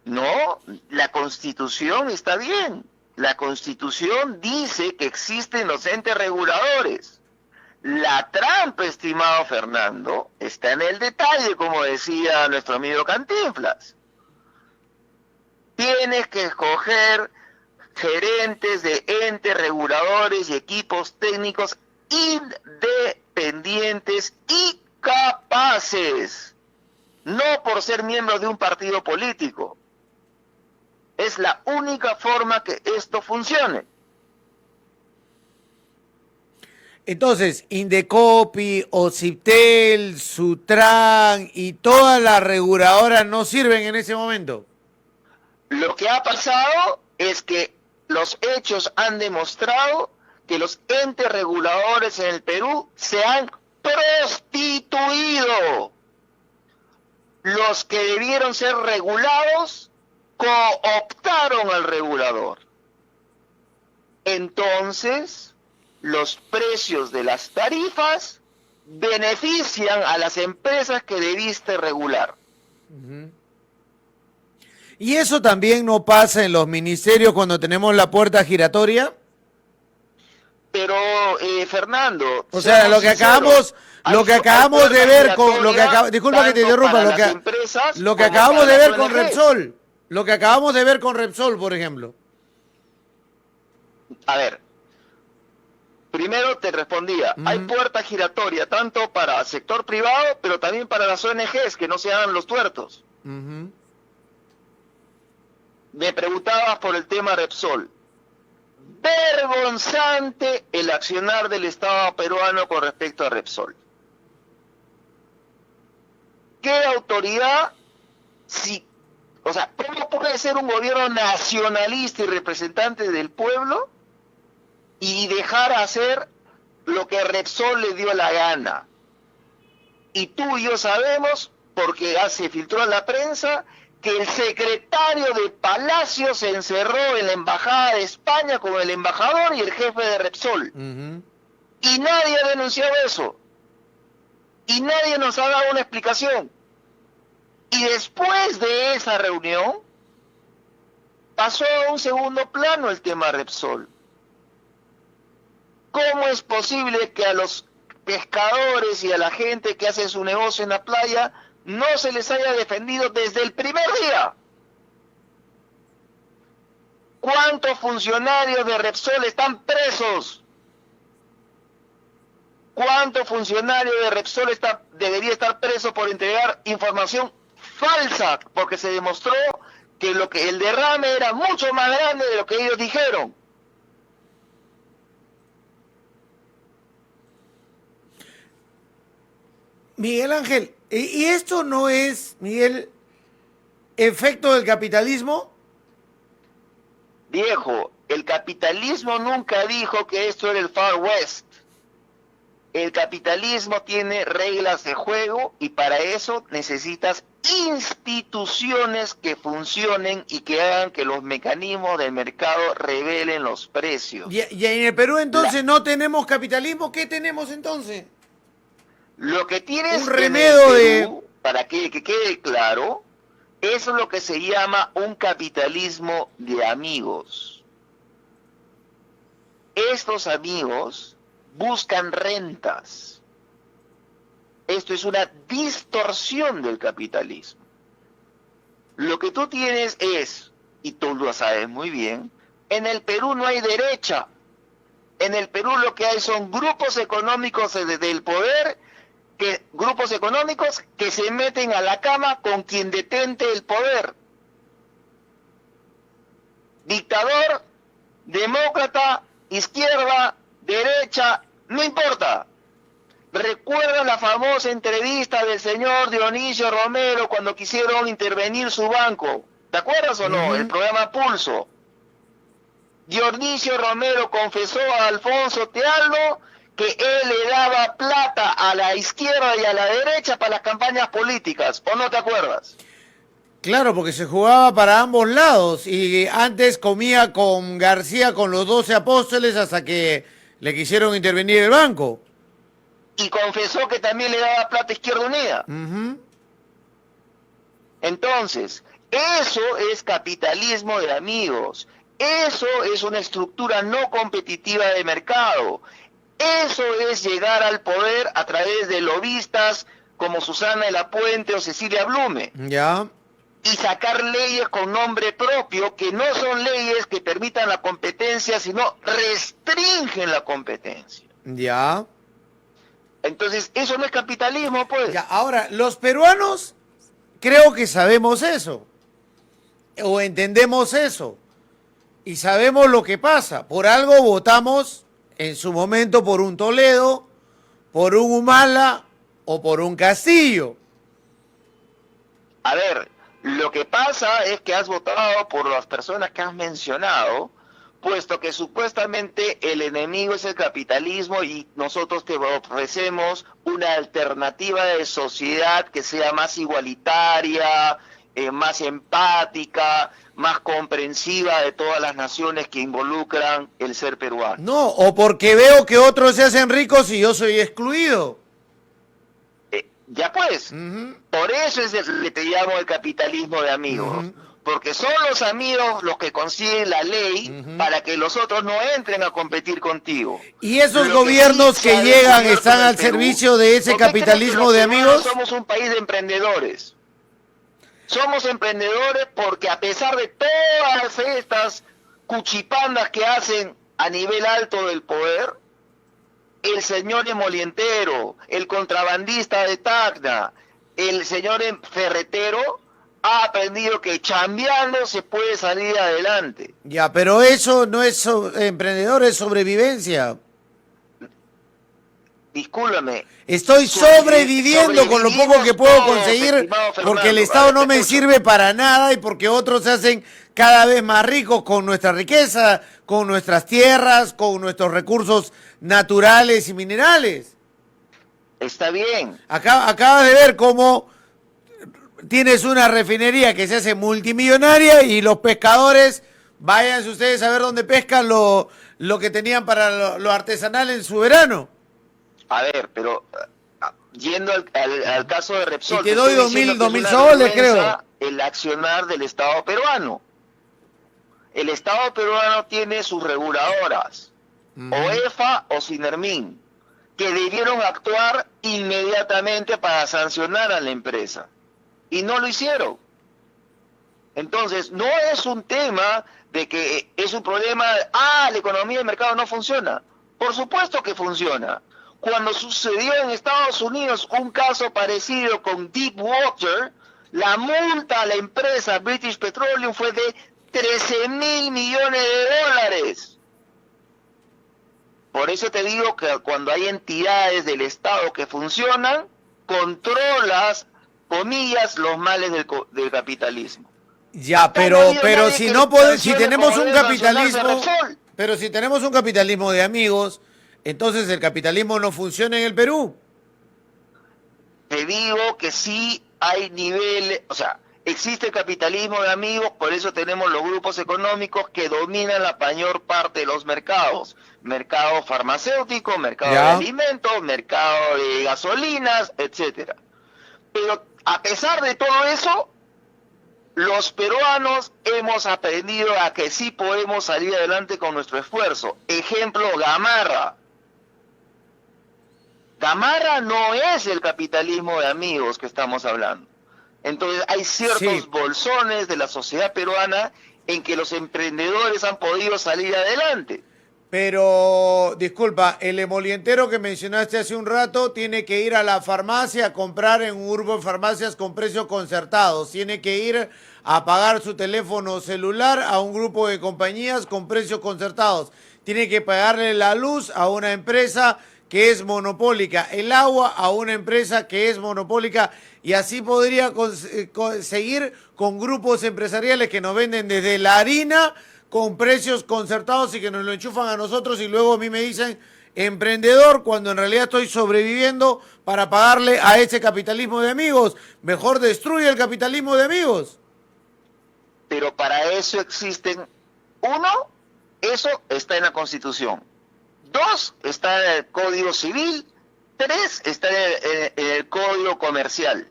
No, la Constitución está bien. La Constitución dice que existen los entes reguladores. La trampa, estimado Fernando, está en el detalle, como decía nuestro amigo Cantinflas. Tienes que escoger gerentes de entes reguladores y equipos técnicos independientes y capaces, no por ser miembros de un partido político. Es la única forma que esto funcione. Entonces, Indecopi, OCIPTEL, Sutran y todas las reguladoras no sirven en ese momento. Lo que ha pasado es que los hechos han demostrado que los entes reguladores en el Perú se han prostituido. Los que debieron ser regulados cooptaron al regulador. Entonces, los precios de las tarifas benefician a las empresas que debiste regular. ¿Y eso también no pasa en los ministerios cuando tenemos la puerta giratoria? Pero, Fernando, O sea, seamos sinceros, lo que hay acabamos de ver con lo que disculpa que te tanto interrumpa, para lo las que empresas lo que como acabamos para de las ver con ONGs. Repsol, lo que acabamos de ver con Repsol, por ejemplo. A ver, primero te respondía, hay puerta giratoria tanto para el sector privado, pero también para las ONGs, que no se hagan los tuertos. Ujú. Me preguntabas por el tema Repsol. Vergonzante el accionar del Estado peruano con respecto a Repsol. ¿Qué autoridad, o sea, cómo puede ser un gobierno nacionalista y representante del pueblo y dejar hacer lo que Repsol le dio la gana? Y tú y yo sabemos, porque se filtró a la prensa, que el secretario de Palacio se encerró en la Embajada de España con el embajador y el jefe de Repsol. Ujú. Y nadie ha denunciado eso. Y nadie nos ha dado una explicación. Y después de esa reunión, pasó a un segundo plano el tema Repsol. ¿Cómo es posible que a los pescadores y a la gente que hace su negocio en la playa no se les haya defendido desde el primer día? ¿Cuántos funcionarios de Repsol están presos? ¿Cuántos funcionarios de Repsol debería estar preso por entregar información falsa? Porque se demostró que el derrame era mucho más grande de lo que ellos dijeron. Miguel Ángel, ¿y esto no es, Miguel, efecto del capitalismo? Viejo, el capitalismo nunca dijo que esto era el Far West. El capitalismo tiene reglas de juego y para eso necesitas instituciones que funcionen y que hagan que los mecanismos del mercado revelen los precios. Y en el Perú entonces no tenemos capitalismo, ¿qué tenemos entonces? Lo que tienes Un remedio en el Perú, para que quede claro, eso es lo que se llama un capitalismo de amigos. Estos amigos buscan rentas. Esto es una distorsión del capitalismo. Lo que tú tienes es, y tú lo sabes muy bien, en el Perú no hay derecha. En el Perú lo que hay son grupos económicos del poder, grupos económicos que se meten a la cama con quien detente el poder. Dictador, demócrata, izquierda, derecha, no importa. Recuerda la famosa entrevista del señor Dionisio Romero cuando quisieron intervenir su banco. ¿Te acuerdas o no? El programa Pulso. Dionisio Romero confesó a Alfonso Tealdo que él le daba plata a la izquierda y a la derecha para las campañas políticas, ¿o no te acuerdas? Claro, porque se jugaba para ambos lados y antes comía con García con los 12 apóstoles hasta que le quisieron intervenir el banco. Y confesó que también le daba plata a Izquierda Unida. Ujú. Entonces, eso es capitalismo de amigos. Eso es una estructura no competitiva de mercado. Eso es llegar al poder a través de lobistas como Susana de la Puente o Cecilia Blume. Ya. Y sacar leyes con nombre propio que no son leyes que permitan la competencia, sino restringen la competencia. Ya. Entonces, eso no es capitalismo, pues. Ya, ahora, los peruanos creo que sabemos eso, o entendemos eso, y sabemos lo que pasa. Por algo votamos en su momento por un Toledo, por un Humala o por un Castillo. A ver, lo que pasa es que has votado por las personas que has mencionado, puesto que supuestamente el enemigo es el capitalismo y nosotros te ofrecemos una alternativa de sociedad que sea más igualitaria, más empática, más comprensiva de todas las naciones que involucran el ser peruano. No, o porque veo que otros se hacen ricos y yo soy excluido. Ya pues, Ujú. por eso es que te llamo el capitalismo de amigos. porque son los amigos los que consiguen la ley para que los otros no entren a competir contigo. ¿Y esos Lo gobiernos sí que se ha llegan descubierto están en el al Perú, servicio de ese ¿por qué crees que capitalismo los de peruanos amigos? somos un país de emprendedores? Somos emprendedores porque a pesar de todas estas cuchipandas que hacen a nivel alto del poder, el señor emolientero, el contrabandista de Tacna, el señor ferretero, ha aprendido que chambeando se puede salir adelante. Ya, pero eso no es emprendedor, es sobrevivencia. Discúlpame. Estoy sobreviviendo con lo poco que puedo todos, conseguir estimado porque el Fernando. Estado A ver, no te me escucho. sirve para nada y porque otros se hacen cada vez más ricos con nuestra riqueza, con nuestras tierras, con nuestros recursos naturales y minerales. Está bien. Acabas de ver cómo tienes una refinería que se hace multimillonaria y los pescadores, váyanse ustedes a ver dónde pescan lo que tenían para lo artesanal en su verano. A ver, pero yendo al caso de Repsol, Y te doy estoy 2.000 diciendo que es una soles, vergüenza creo. el accionar del Estado peruano. El Estado peruano tiene sus reguladoras, o EFA o Sinermin, que debieron actuar inmediatamente para sancionar a la empresa. Y no lo hicieron. Entonces, no es un tema de que es un problema, la economía del mercado no funciona. Por supuesto que funciona. Cuando sucedió en Estados Unidos un caso parecido con Deepwater, la multa a la empresa British Petroleum fue de 13.000 millones de dólares. Por eso te digo que cuando hay entidades del Estado que funcionan, controlas, comillas, los males del capitalismo. Ya, Acá no ha habido pero nadie si que no podemos, si sancione tenemos por un haber sancionado a capitalismo, Repsol. pero si tenemos un capitalismo de amigos, entonces el capitalismo no funciona en el Perú. Te digo que sí hay niveles, o sea, existe el capitalismo de amigos, por eso tenemos los grupos económicos que dominan la mayor parte de los mercados. Mercado farmacéutico, mercado Ya. de alimentos, mercado de gasolinas, etcétera. Pero a pesar de todo eso, los peruanos hemos aprendido a que sí podemos salir adelante con nuestro esfuerzo. Ejemplo, Gamarra. Gamarra no es el capitalismo de amigos que estamos hablando. Entonces hay ciertos Sí. bolsones de la sociedad peruana en que los emprendedores han podido salir adelante. Pero, disculpa, el emolientero que mencionaste hace un rato tiene que ir a la farmacia a comprar en un grupo de farmacias con precios concertados. Tiene que ir a pagar su teléfono celular a un grupo de compañías con precios concertados. Tiene que pagarle la luz a una empresa que es monopólica, el agua a una empresa que es monopólica, y así podría seguir con grupos empresariales que nos venden desde la harina con precios concertados y que nos lo enchufan a nosotros y luego a mí me dicen emprendedor cuando en realidad estoy sobreviviendo para pagarle a ese capitalismo de amigos. Mejor destruye el capitalismo de amigos. Pero para eso existen, uno, eso está en la Constitución. Dos, está en el Código Civil. Tres, está en el Código Comercial.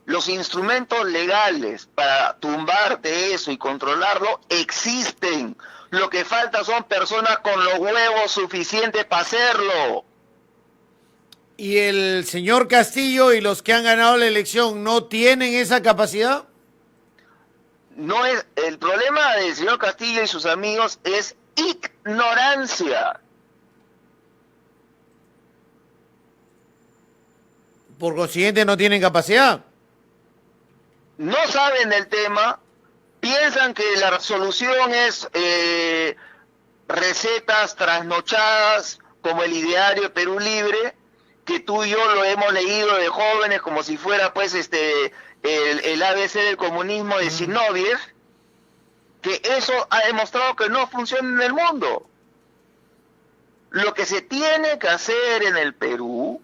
Los instrumentos legales para tumbar de eso y controlarlo existen. Lo que falta son personas con los huevos suficientes para hacerlo. ¿Y el señor Castillo y los que han ganado la elección no tienen esa capacidad? No es, el problema del señor Castillo y sus amigos es ignorancia. Por consiguiente no tienen capacidad. No saben del tema, piensan que la solución es recetas trasnochadas como el ideario Perú Libre, que tú y yo lo hemos leído de jóvenes como si fuera pues el ABC del comunismo de Zinoviev, que eso ha demostrado que no funciona en el mundo. Lo que se tiene que hacer en el Perú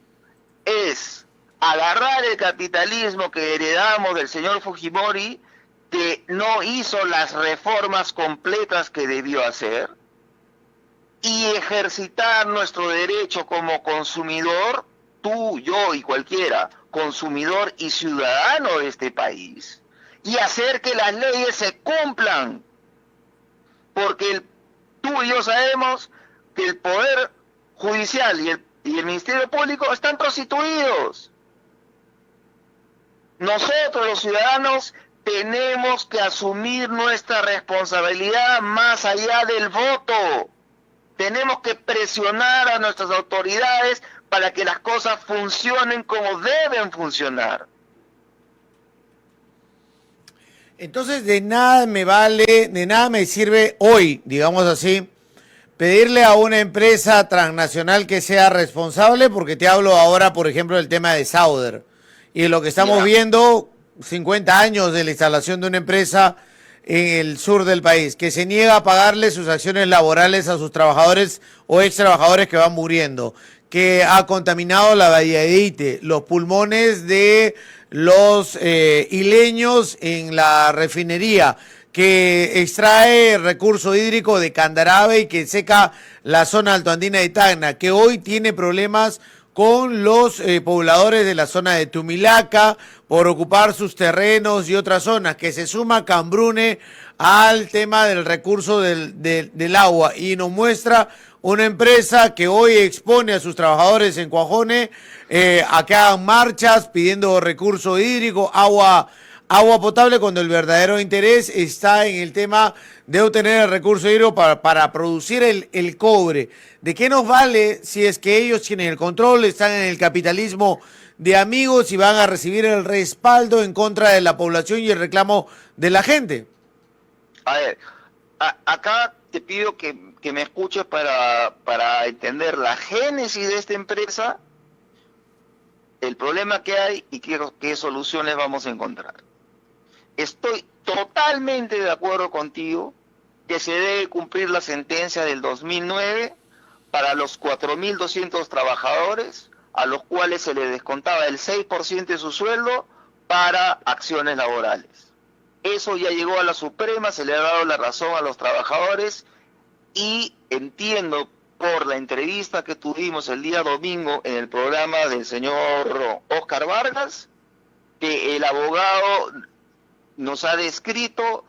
es agarrar el capitalismo que heredamos del señor Fujimori, que no hizo las reformas completas que debió hacer, y ejercitar nuestro derecho como consumidor, tú, yo y cualquiera, consumidor y ciudadano de este país, y hacer que las leyes se cumplan. Porque tú y yo sabemos que el Poder Judicial y el Ministerio Público están prostituidos. Nosotros, los ciudadanos, tenemos que asumir nuestra responsabilidad más allá del voto. Tenemos que presionar a nuestras autoridades para que las cosas funcionen como deben funcionar. Entonces, de nada me vale, de nada me sirve hoy, digamos así, pedirle a una empresa transnacional que sea responsable, porque te hablo ahora, por ejemplo, del tema de Sauder. Y lo que estamos viendo, 50 años de la instalación de una empresa en el sur del país, que se niega a pagarle sus acciones laborales a sus trabajadores o ex trabajadores que van muriendo, que ha contaminado la bahía de Ite, los pulmones de los isleños en la refinería, que extrae recurso hídrico de Candarave y que seca la zona altoandina de Tacna, que hoy tiene problemas con los pobladores de la zona de Tumilaca por ocupar sus terrenos y otras zonas, que se suma Cambrune al tema del recurso del agua y nos muestra una empresa que hoy expone a sus trabajadores en Cuajone a que hagan marchas pidiendo recurso hídrico, agua potable, cuando el verdadero interés está en el tema de obtener el recurso hídrico para producir el cobre. ¿De qué nos vale si es que ellos tienen el control, están en el capitalismo de amigos y van a recibir el respaldo en contra de la población y el reclamo de la gente? A ver, acá te pido que me escuches para entender la génesis de esta empresa, el problema que hay y qué soluciones vamos a encontrar. Estoy totalmente de acuerdo contigo que se debe cumplir la sentencia del 2009 para los 4.200 trabajadores a los cuales se les descontaba el 6% de su sueldo para acciones laborales. Eso ya llegó a la Suprema, se le ha dado la razón a los trabajadores y entiendo por la entrevista que tuvimos el día domingo en el programa del señor Oscar Vargas, que el abogado nos ha descrito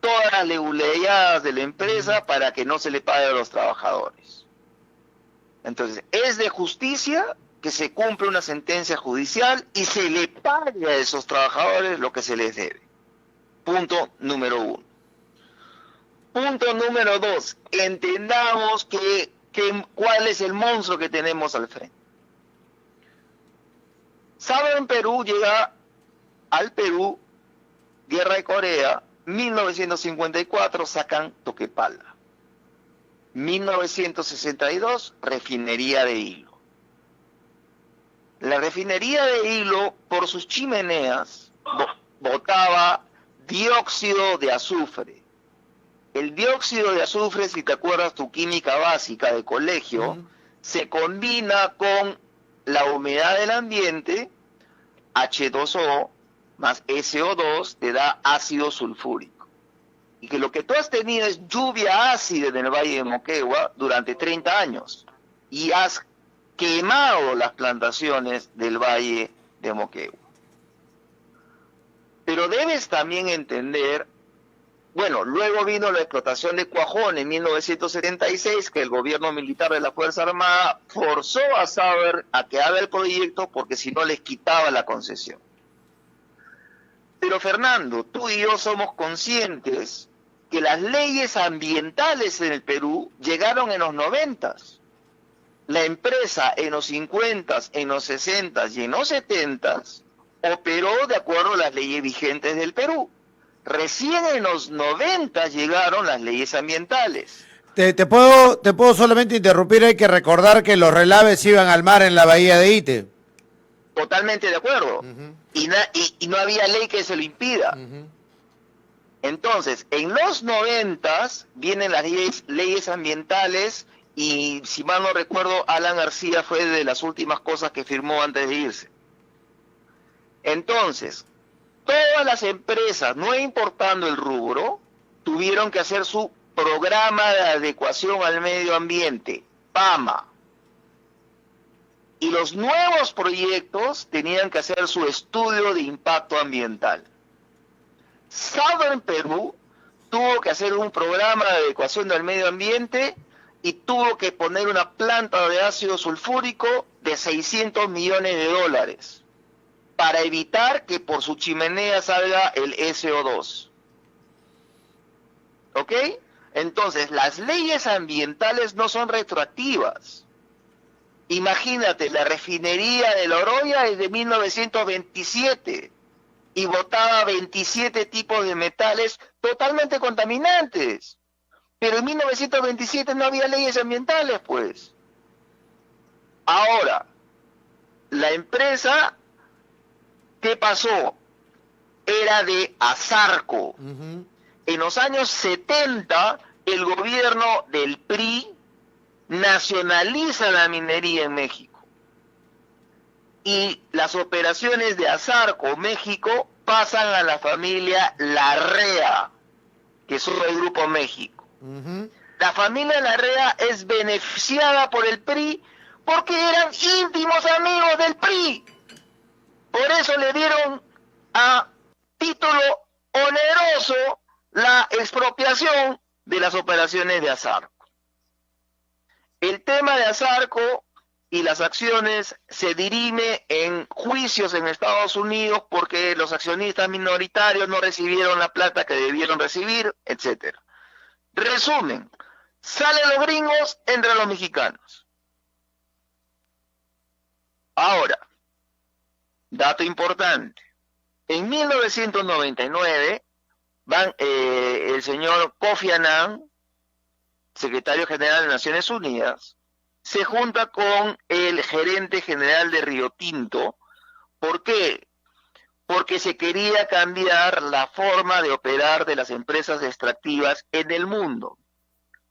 todas las legalidades de la empresa para que no se le pague a los trabajadores. Entonces, es de justicia que se cumpla una sentencia judicial y se le pague a esos trabajadores lo que se les debe. Punto número 1. Punto número 2. Entendamos cuál es el monstruo que tenemos al frente. Saben, Perú llega al Perú, Guerra de Corea, 1954 sacan Toquepala. 1962, refinería de hilo. La refinería de hilo, por sus chimeneas, botaba dióxido de azufre. El dióxido de azufre, si te acuerdas tu química básica de colegio, se combina con la humedad del ambiente, H2O, más SO2, te da ácido sulfúrico. Y que lo que tú has tenido es lluvia ácida en el Valle de Moquegua durante 30 años. Y has quemado las plantaciones del Valle de Moquegua. Pero debes también entender, bueno, luego vino la explotación de Cuajone en 1976, que el gobierno militar de la Fuerza Armada forzó a Sauder a que haga el proyecto porque si no les quitaba la concesión. Pero Fernando, tú y yo somos conscientes que las leyes ambientales en el Perú llegaron en los 90s. La empresa en los 50s, en los 60s y en los 70s operó de acuerdo a las leyes vigentes del Perú. Recién en los 90 llegaron las leyes ambientales. Te puedo solamente interrumpir, hay que recordar que los relaves iban al mar en la bahía de Ite. Totalmente de acuerdo. Y no había ley que se lo impida. Entonces, en los 90 vienen las leyes ambientales y, si mal no recuerdo, Alan García fue de las últimas cosas que firmó antes de irse. Entonces, todas las empresas, no importando el rubro, tuvieron que hacer su programa de adecuación al medio ambiente, PAMA. Y los nuevos proyectos tenían que hacer su estudio de impacto ambiental. Southern Perú tuvo que hacer un programa de adecuación del medio ambiente y tuvo que poner una planta de ácido sulfúrico de 600 millones de dólares para evitar que por su chimenea salga el SO2. ¿Ok? Entonces, las leyes ambientales no son retroactivas. Imagínate, la refinería de La Oroya es de 1927 y botaba 27 tipos de metales totalmente contaminantes. Pero en 1927 no había leyes ambientales, pues. Ahora, la empresa, ¿qué pasó? Era de Asarco. En los años 70, el gobierno del PRI nacionaliza la minería en México. Y las operaciones de Asarco, México, pasan a la familia Larrea, que son del Grupo México. La familia Larrea es beneficiada por el PRI porque eran íntimos amigos del PRI. Por eso le dieron a título oneroso la expropiación de las operaciones de Asarco. El tema de Asarco y las acciones se dirime en juicios en Estados Unidos porque los accionistas minoritarios no recibieron la plata que debieron recibir, etc. Resumen, salen los gringos, entran los mexicanos. Ahora, dato importante, en 1999 el señor Kofi Annan, secretario general de Naciones Unidas, se junta con el gerente general de Río Tinto. ¿Por qué? Porque se quería cambiar la forma de operar de las empresas extractivas en el mundo.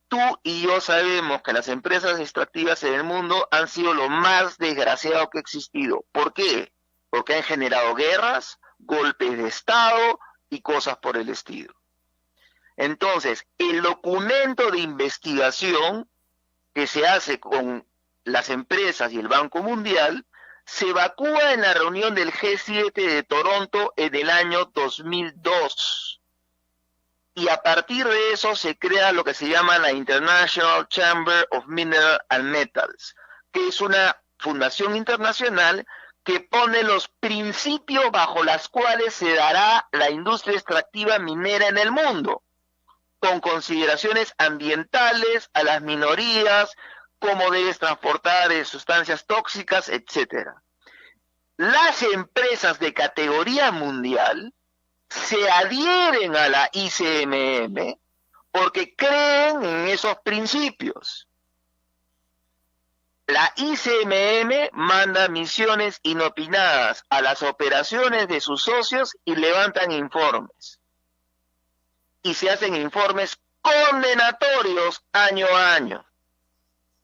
Tú y yo sabemos que las empresas extractivas en el mundo han sido lo más desgraciado que ha existido. ¿Por qué? Porque han generado guerras, golpes de Estado y cosas por el estilo. Entonces, el documento de investigación que se hace con las empresas y el Banco Mundial se evacúa en la reunión del G7 de Toronto en el año 2002. Y a partir de eso se crea lo que se llama la International Chamber of Mineral and Metals, que es una fundación internacional que pone los principios bajo los cuales se dará la industria extractiva minera en el mundo, con consideraciones ambientales, a las minorías, cómo debes transportar sustancias tóxicas, etc. Las empresas de categoría mundial se adhieren a la ICMM porque creen en esos principios. La ICMM manda misiones inopinadas a las operaciones de sus socios y levantan informes. Y se hacen informes condenatorios año a año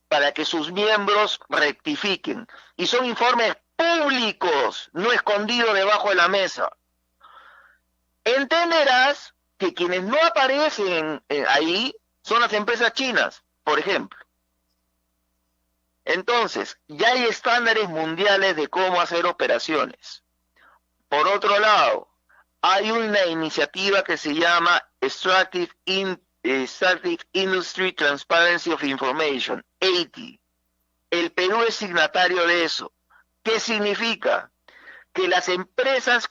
para que sus miembros rectifiquen. Y son informes públicos, no escondidos debajo de la mesa. Entenderás que quienes no aparecen ahí son las empresas chinas, por ejemplo. Entonces, ya hay estándares mundiales de cómo hacer operaciones. Por otro lado, hay una iniciativa que se llama Extractive Industry Transparency of Information, EITI. El Perú es signatario de eso. ¿Qué significa? Que las empresas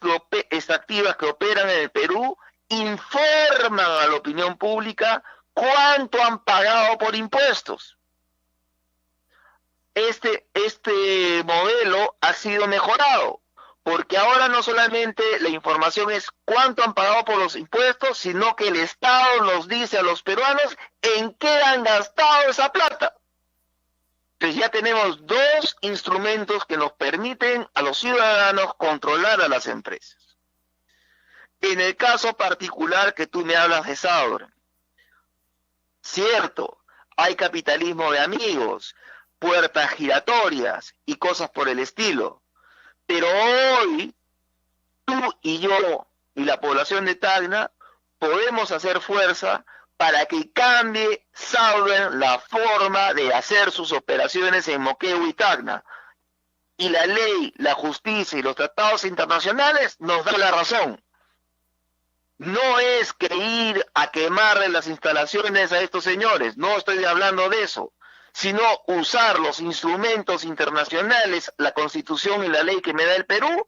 extractivas que operan en el Perú informan a la opinión pública cuánto han pagado por impuestos. Este modelo ha sido mejorado, porque ahora no solamente la información es cuánto han pagado por los impuestos, sino que el Estado nos dice a los peruanos en qué han gastado esa plata. Entonces ya tenemos dos instrumentos que nos permiten a los ciudadanos controlar a las empresas. En el caso particular que tú me hablas de Southern, cierto, hay capitalismo de amigos, puertas giratorias y cosas por el estilo. Pero hoy, tú y yo y la población de Tacna podemos hacer fuerza para que cambie Southern la forma de hacer sus operaciones en Moquegua y Tacna. Y la ley, la justicia y los tratados internacionales nos dan la razón. No es que ir a quemarle las instalaciones a estos señores, no estoy hablando de eso, sino usar los instrumentos internacionales, la Constitución y la ley que me da el Perú,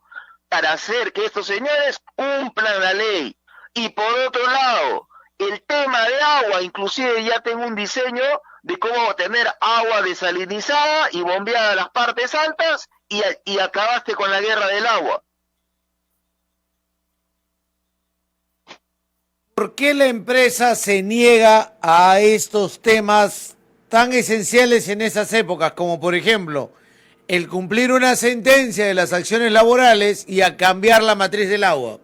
para hacer que estos señores cumplan la ley. Y por otro lado, el tema de agua, inclusive ya tengo un diseño de cómo tener agua desalinizada y bombeada a las partes altas, y acabaste con la guerra del agua. ¿Por qué la empresa se niega a estos temas tan esenciales en esas épocas, como por ejemplo el cumplir una sentencia de las acciones laborales y a cambiar la matriz del agua?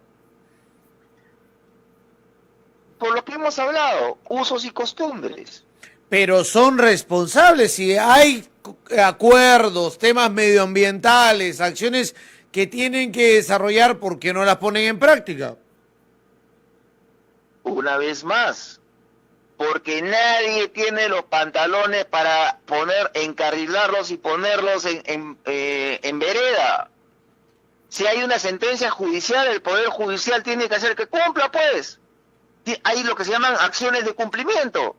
Por lo que hemos hablado, usos y costumbres. Pero son responsables si hay acuerdos, temas medioambientales, acciones que tienen que desarrollar, ¿por qué no las ponen en práctica? Una vez más, porque nadie tiene los pantalones para encarrilarlos y ponerlos en vereda. Si hay una sentencia judicial, el Poder Judicial tiene que hacer que cumpla, pues. Hay lo que se llaman acciones de cumplimiento.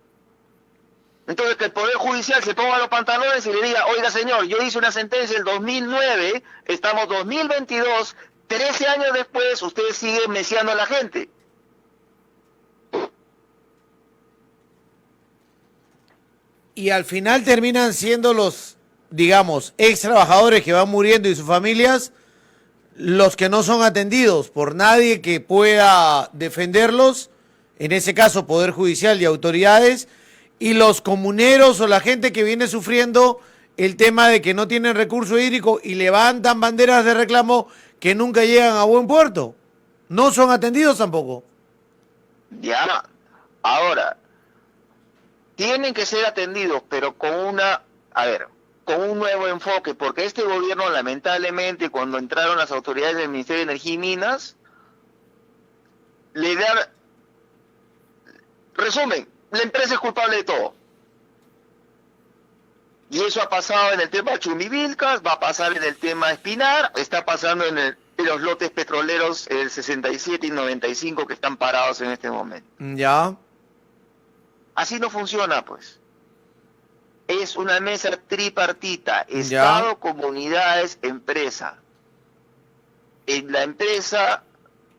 Entonces, que el Poder Judicial se ponga los pantalones y le diga, oiga señor, yo hice una sentencia en 2009, estamos 2022, 13 años después, usted sigue meciando a la gente. Y al final terminan siendo los, digamos, ex trabajadores que van muriendo y sus familias los que no son atendidos por nadie que pueda defenderlos, en ese caso Poder Judicial y autoridades, y los comuneros o la gente que viene sufriendo el tema de que no tienen recurso hídrico y levantan banderas de reclamo que nunca llegan a buen puerto. No son atendidos tampoco. Ya, ahora, tienen que ser atendidos, pero con con un nuevo enfoque, porque este gobierno, lamentablemente, cuando entraron las autoridades del Ministerio de Energía y Minas, le dan, resumen, la empresa es culpable de todo. Y eso ha pasado en el tema Chumivilcas, va a pasar en el tema Espinar, está pasando en los lotes petroleros el 67 y 95 que están parados en este momento. Ya. Así no funciona, pues. Es una mesa tripartita, Estado, ya, comunidades, empresa. La empresa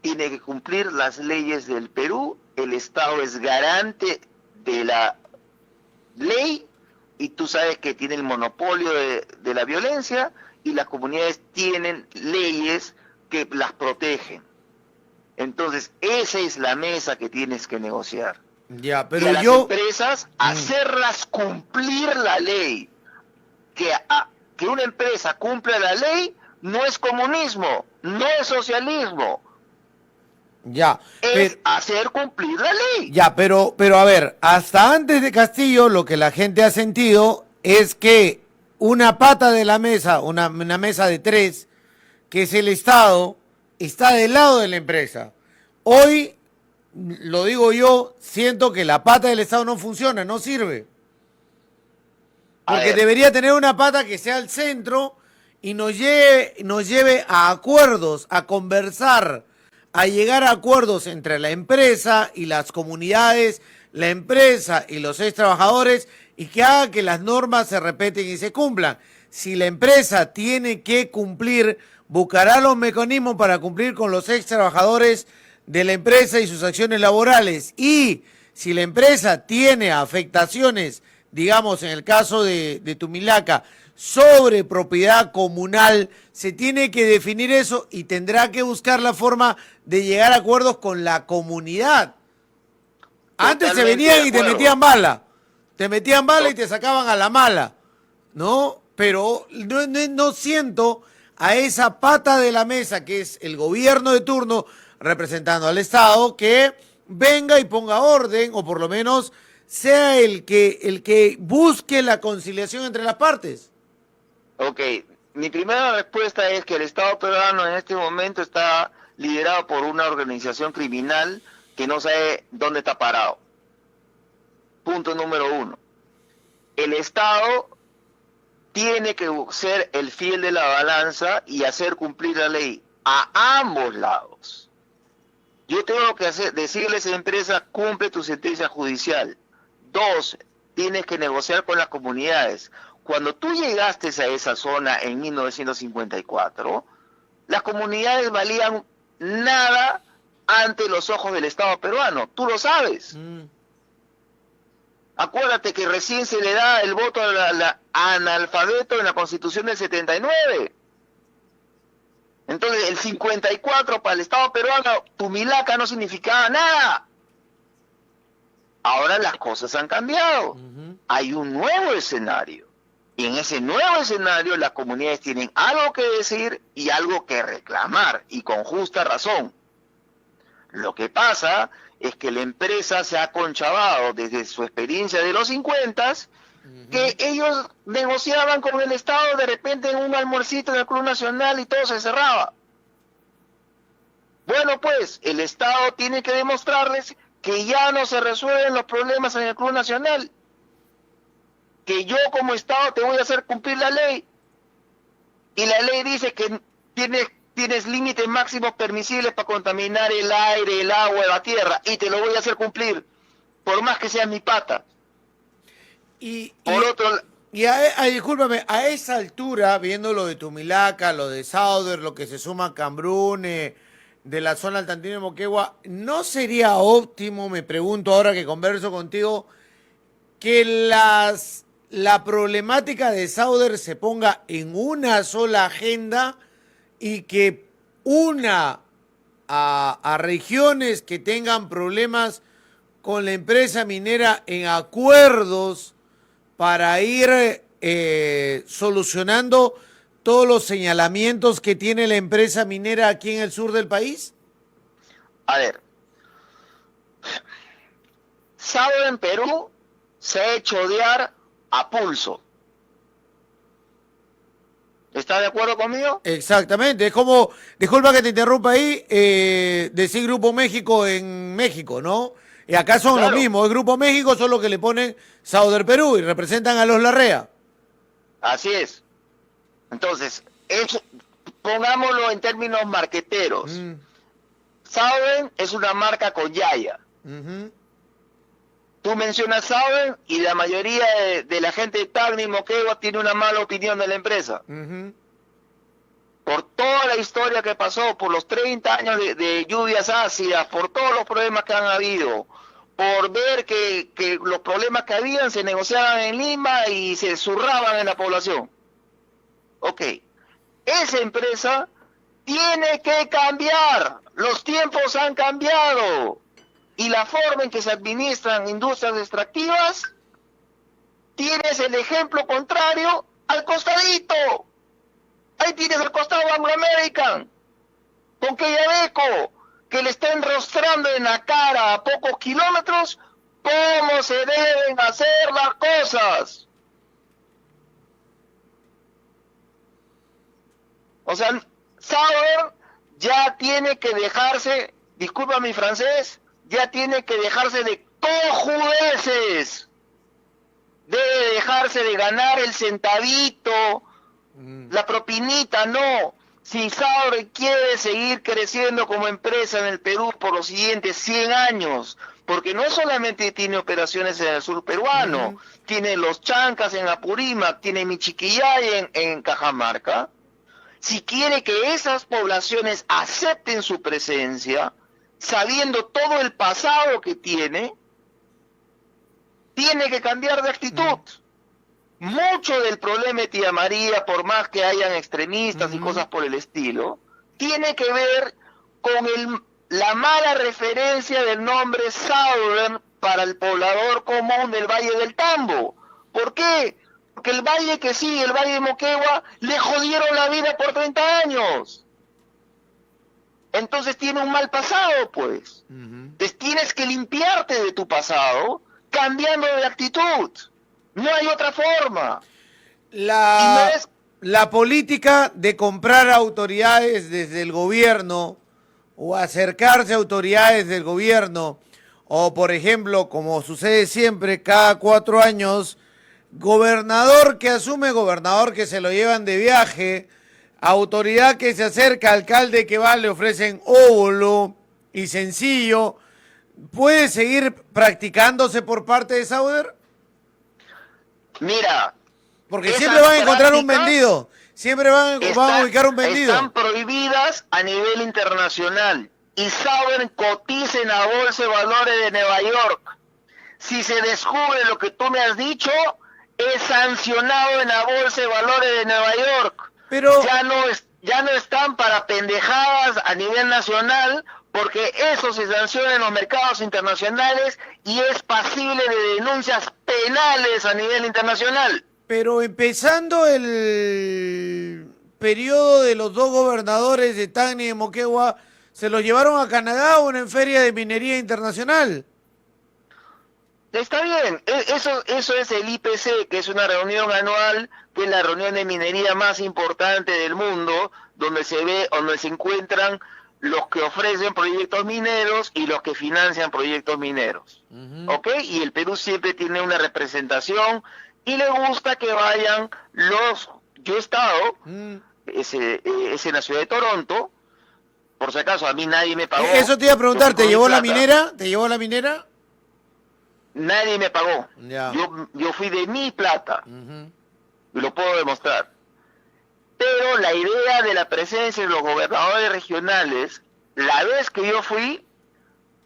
tiene que cumplir las leyes del Perú, el Estado es garante de la ley, y tú sabes que tiene el monopolio de la violencia, y las comunidades tienen leyes que las protegen. Entonces, esa es la mesa que tienes que negociar. Ya, pero y a las empresas hacerlas cumplir la ley. Que una empresa cumpla la ley no es comunismo, no es socialismo. Ya, es hacer cumplir la ley. Ya, pero a ver, hasta antes de Castillo lo que la gente ha sentido es que una pata de la mesa, una mesa de tres, que es el Estado, está del lado de la empresa. Hoy, lo digo yo, siento que la pata del Estado no funciona, no sirve. Porque debería tener una pata que sea al centro y nos lleve a acuerdos, a conversar, a llegar a acuerdos entre la empresa y las comunidades, la empresa y los ex trabajadores, y que haga que las normas se respeten y se cumplan. Si la empresa tiene que cumplir, buscará los mecanismos para cumplir con los ex trabajadores de la empresa y sus acciones laborales. Y si la empresa tiene afectaciones, digamos en el caso de Tumilaca, sobre propiedad comunal, se tiene que definir eso y tendrá que buscar la forma de llegar a acuerdos con la comunidad. Antes se venían y te metían bala. Te metían bala y te sacaban a la mala, ¿no? Pero no siento a esa pata de la mesa que es el gobierno de turno representando al Estado que venga y ponga orden, o por lo menos sea el que busque la conciliación entre las partes. Ok, mi primera respuesta es que el Estado peruano en este momento está liderado por una organización criminal que no sabe dónde está parado. Punto número uno. El Estado tiene que ser el fiel de la balanza y hacer cumplir la ley a ambos lados. Yo tengo que decirle a esa empresa, cumple tu sentencia judicial. 2, tienes que negociar con las comunidades. Cuando tú llegaste a esa zona en 1954, las comunidades valían nada ante los ojos del Estado peruano. Tú lo sabes. Acuérdate que recién se le da el voto a analfabeto en la Constitución del 79. Entonces, el 54 para el Estado peruano, Tumilaca no significaba nada. Ahora las cosas han cambiado. Hay un nuevo escenario. Y en ese nuevo escenario las comunidades tienen algo que decir y algo que reclamar, y con justa razón. Lo que pasa es que la empresa se ha conchavado desde su experiencia de los 50, que ellos negociaban con el Estado de repente en un almuercito en el Club Nacional y todo se cerraba. Bueno, pues el Estado tiene que demostrarles que ya no se resuelven los problemas en el Club Nacional, que yo como Estado te voy a hacer cumplir la ley, y la ley dice que tienes límites máximos permisibles para contaminar el aire, el agua, la tierra, y te lo voy a hacer cumplir, por más que sea mi pata. Discúlpame, a esa altura, viendo lo de Tumilaca, lo de Sauder, lo que se suma a Cambrune, de la zona Altantina de Moquegua, ¿no sería óptimo, me pregunto ahora que converso contigo, que la problemática de Sauder se ponga en una sola agenda y que una a regiones que tengan problemas con la empresa minera en acuerdos para ir solucionando todos los señalamientos que tiene la empresa minera aquí en el sur del país? A ver, Sauder en Perú se ha hecho odiar a pulso. ¿Estás de acuerdo conmigo? Exactamente, es como, disculpa que te interrumpa ahí, decir Grupo México en México, ¿no? Y acá son Claro. lo mismo, es Grupo México, solo que le ponen Sauder Perú y representan a los Larrea. Así es. Entonces, pongámoslo en términos marqueteros. Sauder es una marca con yaya. Tú mencionas Sauder y la mayoría de la gente de Tacna y Moquegua tiene una mala opinión de la empresa. Por toda la historia que pasó, por los 30 años de lluvias ácidas, por todos los problemas que han habido, por ver que los problemas que habían se negociaban en Lima y se zurraban en la población. Ok, esa empresa tiene que cambiar, los tiempos han cambiado y la forma en que se administran industrias extractivas, tienes el ejemplo contrario al costadito. Ahí tienes el costado Anglo American, con Quellaveco, que le está enrostrando en la cara a pocos kilómetros cómo se deben hacer las cosas. O sea, Sauder ya tiene que dejarse, disculpa mi francés, ya tiene que dejarse de cojudeces. Debe dejarse de ganar el centavito, la propinita, no. Si Sauder quiere seguir creciendo como empresa en el Perú por los siguientes 100 años, porque no solamente tiene operaciones en el sur peruano, tiene los Chancas en Apurímac, tiene Michiquillay en Cajamarca. Si quiere que esas poblaciones acepten su presencia, sabiendo todo el pasado que tiene que cambiar de actitud. Mucho del problema de Tía María, por más que hayan extremistas y cosas por el estilo, tiene que ver con la mala referencia del nombre Sauder para el poblador común del Valle del Tambo. ¿Por qué? Porque el valle que sigue, el Valle de Moquegua, le jodieron la vida por 30 años. Entonces tiene un mal pasado, pues. Entonces tienes que limpiarte de tu pasado cambiando de actitud. No hay otra forma. La política de comprar autoridades desde el gobierno o acercarse a autoridades del gobierno, o por ejemplo, como sucede siempre, cada 4 años, gobernador que asume, gobernador que se lo llevan de viaje, autoridad que se acerca, alcalde que va, le ofrecen óvulo, y sencillo, ¿puede seguir practicándose por parte de Sauder? Mira, Porque esas siempre van a encontrar un prácticas vendido. Siempre van a ubicar un vendido. están prohibidas a nivel internacional. Y Sauber cotiza en la Bolsa de Valores de Nueva York. Si se descubre lo que tú me has dicho, es sancionado en la Bolsa de Valores de Nueva York. Pero Ya no están para pendejadas a nivel nacional, porque eso se sanciona en los mercados internacionales y es pasible de denuncias penales a nivel internacional. Pero empezando el periodo de los dos gobernadores de Tacna y de Moquegua, ¿se los llevaron a Canadá a una feria de minería internacional? Está bien, eso es el IPC, que es una reunión anual, que es la reunión de minería más importante del mundo, donde se encuentran los que ofrecen proyectos mineros y los que financian proyectos mineros. ¿Ok? Y el Perú siempre tiene una representación y le gusta que vayan yo he estado, es en la ciudad de Toronto, por si acaso, a mí nadie me pagó. Eso te iba a preguntar, ¿te llevó la plata. minera? ¿Te llevó la minera? Nadie me pagó. Ya. Yo fui de mi plata. Y lo puedo demostrar. Pero la idea de la presencia de los gobernadores regionales, la vez que yo fui,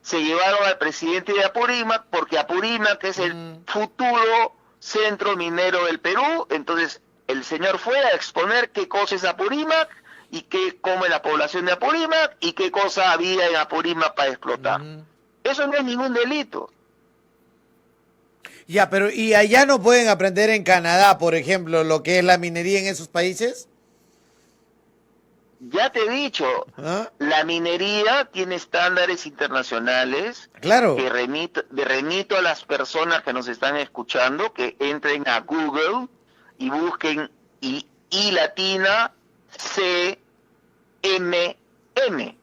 se llevaron al presidente de Apurímac, porque Apurímac es el futuro centro minero del Perú. Entonces, el señor fue a exponer qué cosa es Apurímac y qué come la población de Apurímac y qué cosa había en Apurímac para explotar. Eso no es ningún delito. Ya, pero ¿y allá no pueden aprender en Canadá, por ejemplo, lo que es la minería en esos países? Ya te he dicho, la minería tiene estándares internacionales. Claro. Que remito a las personas que nos están escuchando que entren a Google y busquen I latina C M M,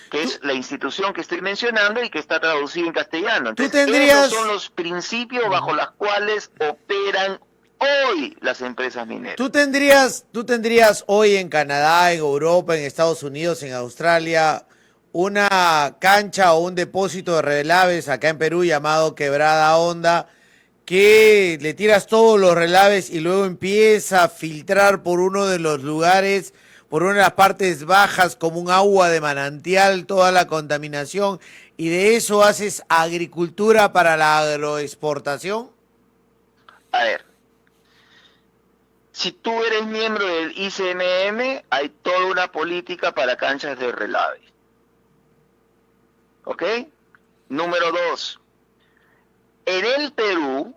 que es la institución que estoy mencionando y que está traducida en castellano. Entonces, esos son los principios bajo los cuales operan hoy las empresas mineras. ¿Tú tendrías hoy en Canadá, en Europa, en Estados Unidos, en Australia, una cancha o un depósito de relaves acá en Perú llamado Quebrada Honda, que le tiras todos los relaves y luego empieza a filtrar por uno de los lugares, por una de las partes bajas, como un agua de manantial, toda la contaminación, y de eso haces agricultura para la agroexportación? A ver, si tú eres miembro del ICMM, hay toda una política para canchas de relave. ¿Ok? Número 2. En el Perú,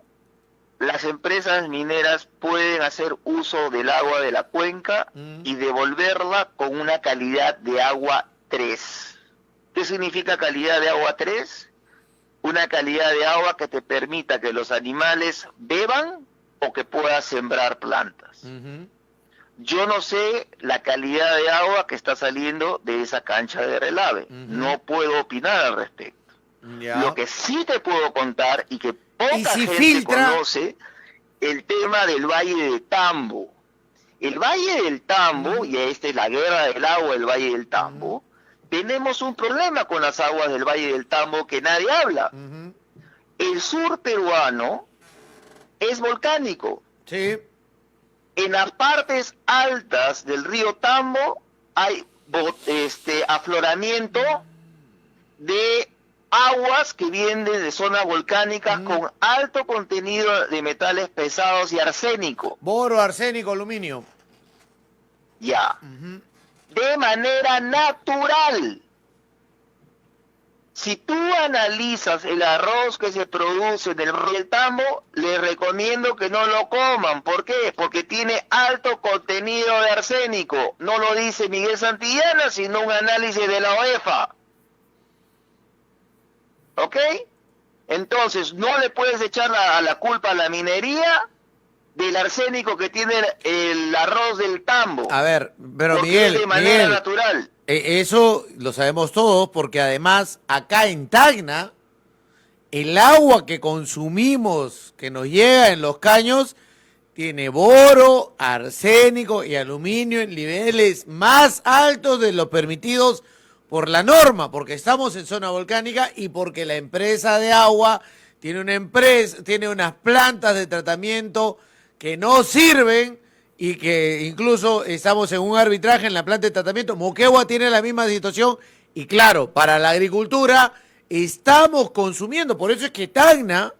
las empresas mineras pueden hacer uso del agua de la cuenca y devolverla con una calidad de agua 3. ¿Qué significa calidad de agua 3? Una calidad de agua que te permita que los animales beban o que puedas sembrar plantas. Yo no sé la calidad de agua que está saliendo de esa cancha de relave. No puedo opinar al respecto. Lo que sí te puedo contar y que poca gente conoce, el tema del Valle del Tambo. El Valle del Tambo, y esta es la guerra del agua del Valle del Tambo, tenemos un problema con las aguas del Valle del Tambo que nadie habla. El sur peruano es volcánico. Sí. En las partes altas del río Tambo hay afloramiento de aguas que vienen de zonas volcánicas con alto contenido de metales pesados y arsénico. Boro, arsénico, aluminio. Ya. De manera natural. Si tú analizas el arroz que se produce en el río del Tambo, les recomiendo que no lo coman. ¿Por qué? Porque tiene alto contenido de arsénico. No lo dice Miguel Santillana, sino un análisis de la OEFA. ¿Ok? Entonces, no le puedes echar la culpa a la minería del arsénico que tiene el arroz del Tambo. A ver, pero Miguel, es de manera natural. Eso lo sabemos todos porque además acá en Tacna, el agua que consumimos, que nos llega en los caños, tiene boro, arsénico y aluminio en niveles más altos de los permitidos por la norma, porque estamos en zona volcánica y porque la empresa de agua tiene unas plantas de tratamiento que no sirven y que incluso estamos en un arbitraje en la planta de tratamiento. Moquegua tiene la misma situación y claro, para la agricultura estamos consumiendo, por eso es que Tacna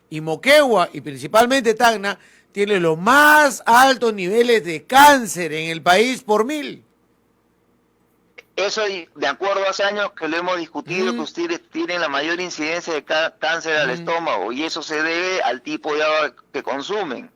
y Moquegua, y principalmente Tacna, tiene los más altos niveles de cáncer en el país por 1000. Eso, de acuerdo, hace años que lo hemos discutido, que ustedes tienen la mayor incidencia de cáncer al estómago, y eso se debe al tipo de agua que consumen.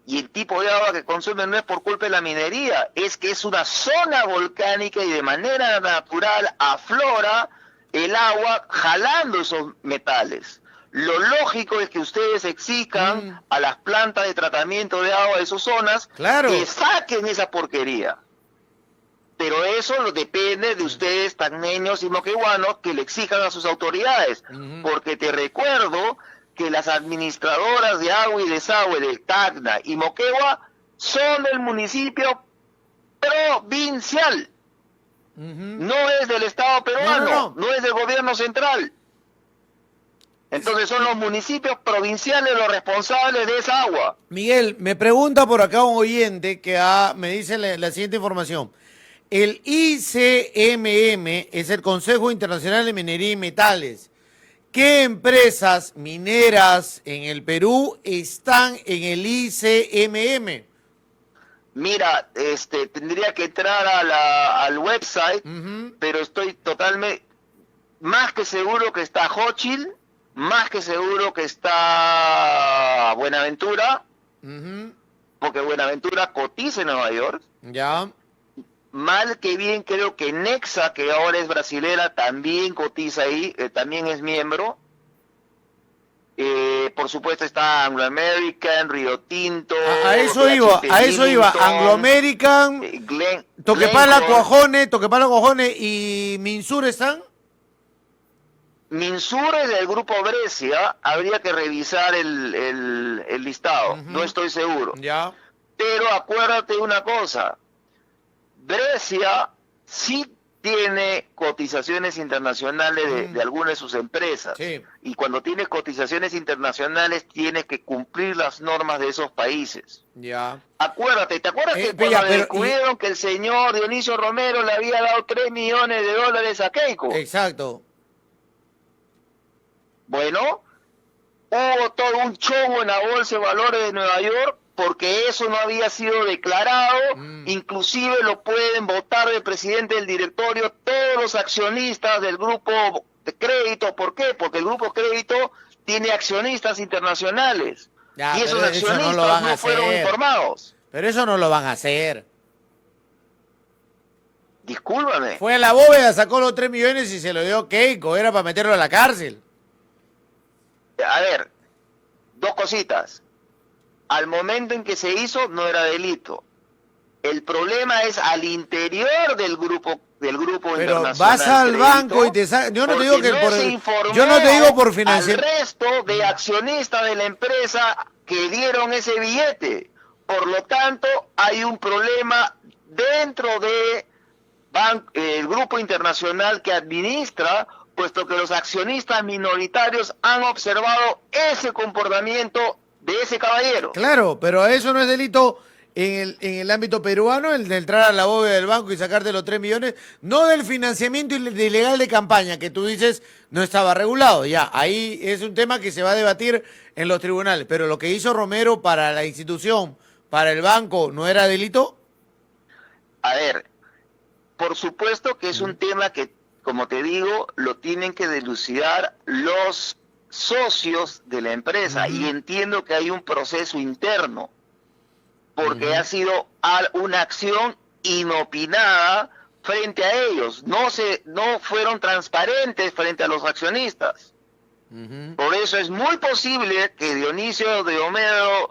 Y el tipo de agua que consumen no es por culpa de la minería, es que es una zona volcánica y de manera natural aflora el agua jalando esos metales. Lo lógico es que ustedes exijan a las plantas de tratamiento de agua de sus zonas que saquen esa porquería. Pero eso depende de ustedes, tacneños y moqueguanos, que le exijan a sus autoridades. Porque te recuerdo que las administradoras de agua y desagüe de Tacna y Moquegua son del municipio provincial. No es del Estado peruano, no es del gobierno central. Entonces son los municipios provinciales los responsables de esa agua. Miguel, me pregunta por acá un oyente que me dice la siguiente información. El ICMM es el Consejo Internacional de Minería y Metales. ¿Qué empresas mineras en el Perú están en el ICMM? Mira, tendría que entrar al website, pero estoy totalmente, más que seguro que está Hochil, más que seguro que está Buenaventura, porque Buenaventura cotiza en Nueva York. Ya. Mal que bien creo que Nexa, que ahora es brasilera, también cotiza ahí, también es miembro. Por supuesto está Anglo American, Río Tinto. A eso iba, Anglo American, Toquepala Cuajone y Minsur están. Minsur es del grupo Brescia, habría que revisar el listado, no estoy seguro. Ya. Pero acuérdate una cosa, Brescia sí tiene cotizaciones internacionales de algunas de sus empresas. Sí. Y cuando tienes cotizaciones internacionales tienes que cumplir las normas de esos países. Ya. Acuérdate, ¿te acuerdas que cuando descubrieron que el señor Dionisio Romero le había dado $3 millones a Keiko? Exacto. Bueno, hubo todo un show en la Bolsa de Valores de Nueva York porque eso no había sido declarado, inclusive lo pueden votar del presidente del directorio todos los accionistas del grupo de crédito. ¿Por qué? Porque el grupo crédito tiene accionistas internacionales ya, y esos accionistas no fueron informados. Pero eso no lo van a hacer. Discúlpame. Fue a la bóveda, sacó los 3 millones y se lo dio Keiko, era para meterlo a la cárcel. A ver, dos cositas. Al momento en que se hizo no era delito. El problema es al interior del grupo pero internacional. Vas al banco y te yo no te digo que yo no te digo por financiar. Al resto de accionistas de la empresa que dieron ese billete. Por lo tanto, hay un problema dentro de el grupo internacional que administra, puesto que los accionistas minoritarios han observado ese comportamiento de ese caballero. Claro, pero eso no es delito en el ámbito peruano, el de entrar a la bóveda del banco y sacarte los 3 millones, no del financiamiento ilegal de campaña, que tú dices no estaba regulado. Ya, ahí es un tema que se va a debatir en los tribunales, pero lo que hizo Romero para la institución, para el banco, ¿no era delito? A ver, por supuesto que es un tema que, como te digo, lo tienen que dilucidar los socios de la empresa, y entiendo que hay un proceso interno, porque ha sido una acción inopinada frente a ellos, no fueron transparentes frente a los accionistas. Por eso es muy posible que Dionisio de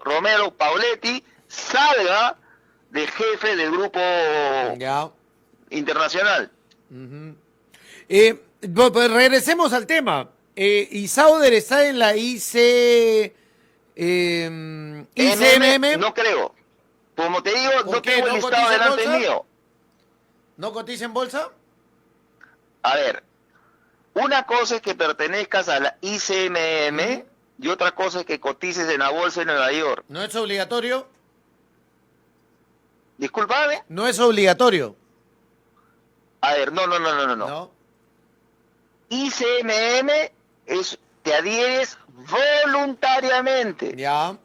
Romero Pauletti salga de jefe del grupo internacional. Pues regresemos al tema. ¿Isauder está en la ICMM? No creo. Como te digo, no tengo el listado delante mío. ¿No cotiza en bolsa? A ver, una cosa es que pertenezcas a la ICMM y otra cosa es que cotices en la bolsa de Nueva York. ¿No es obligatorio? Discúlpame. No es obligatorio. A ver, no. No. ICMM te adhieres voluntariamente. Ya.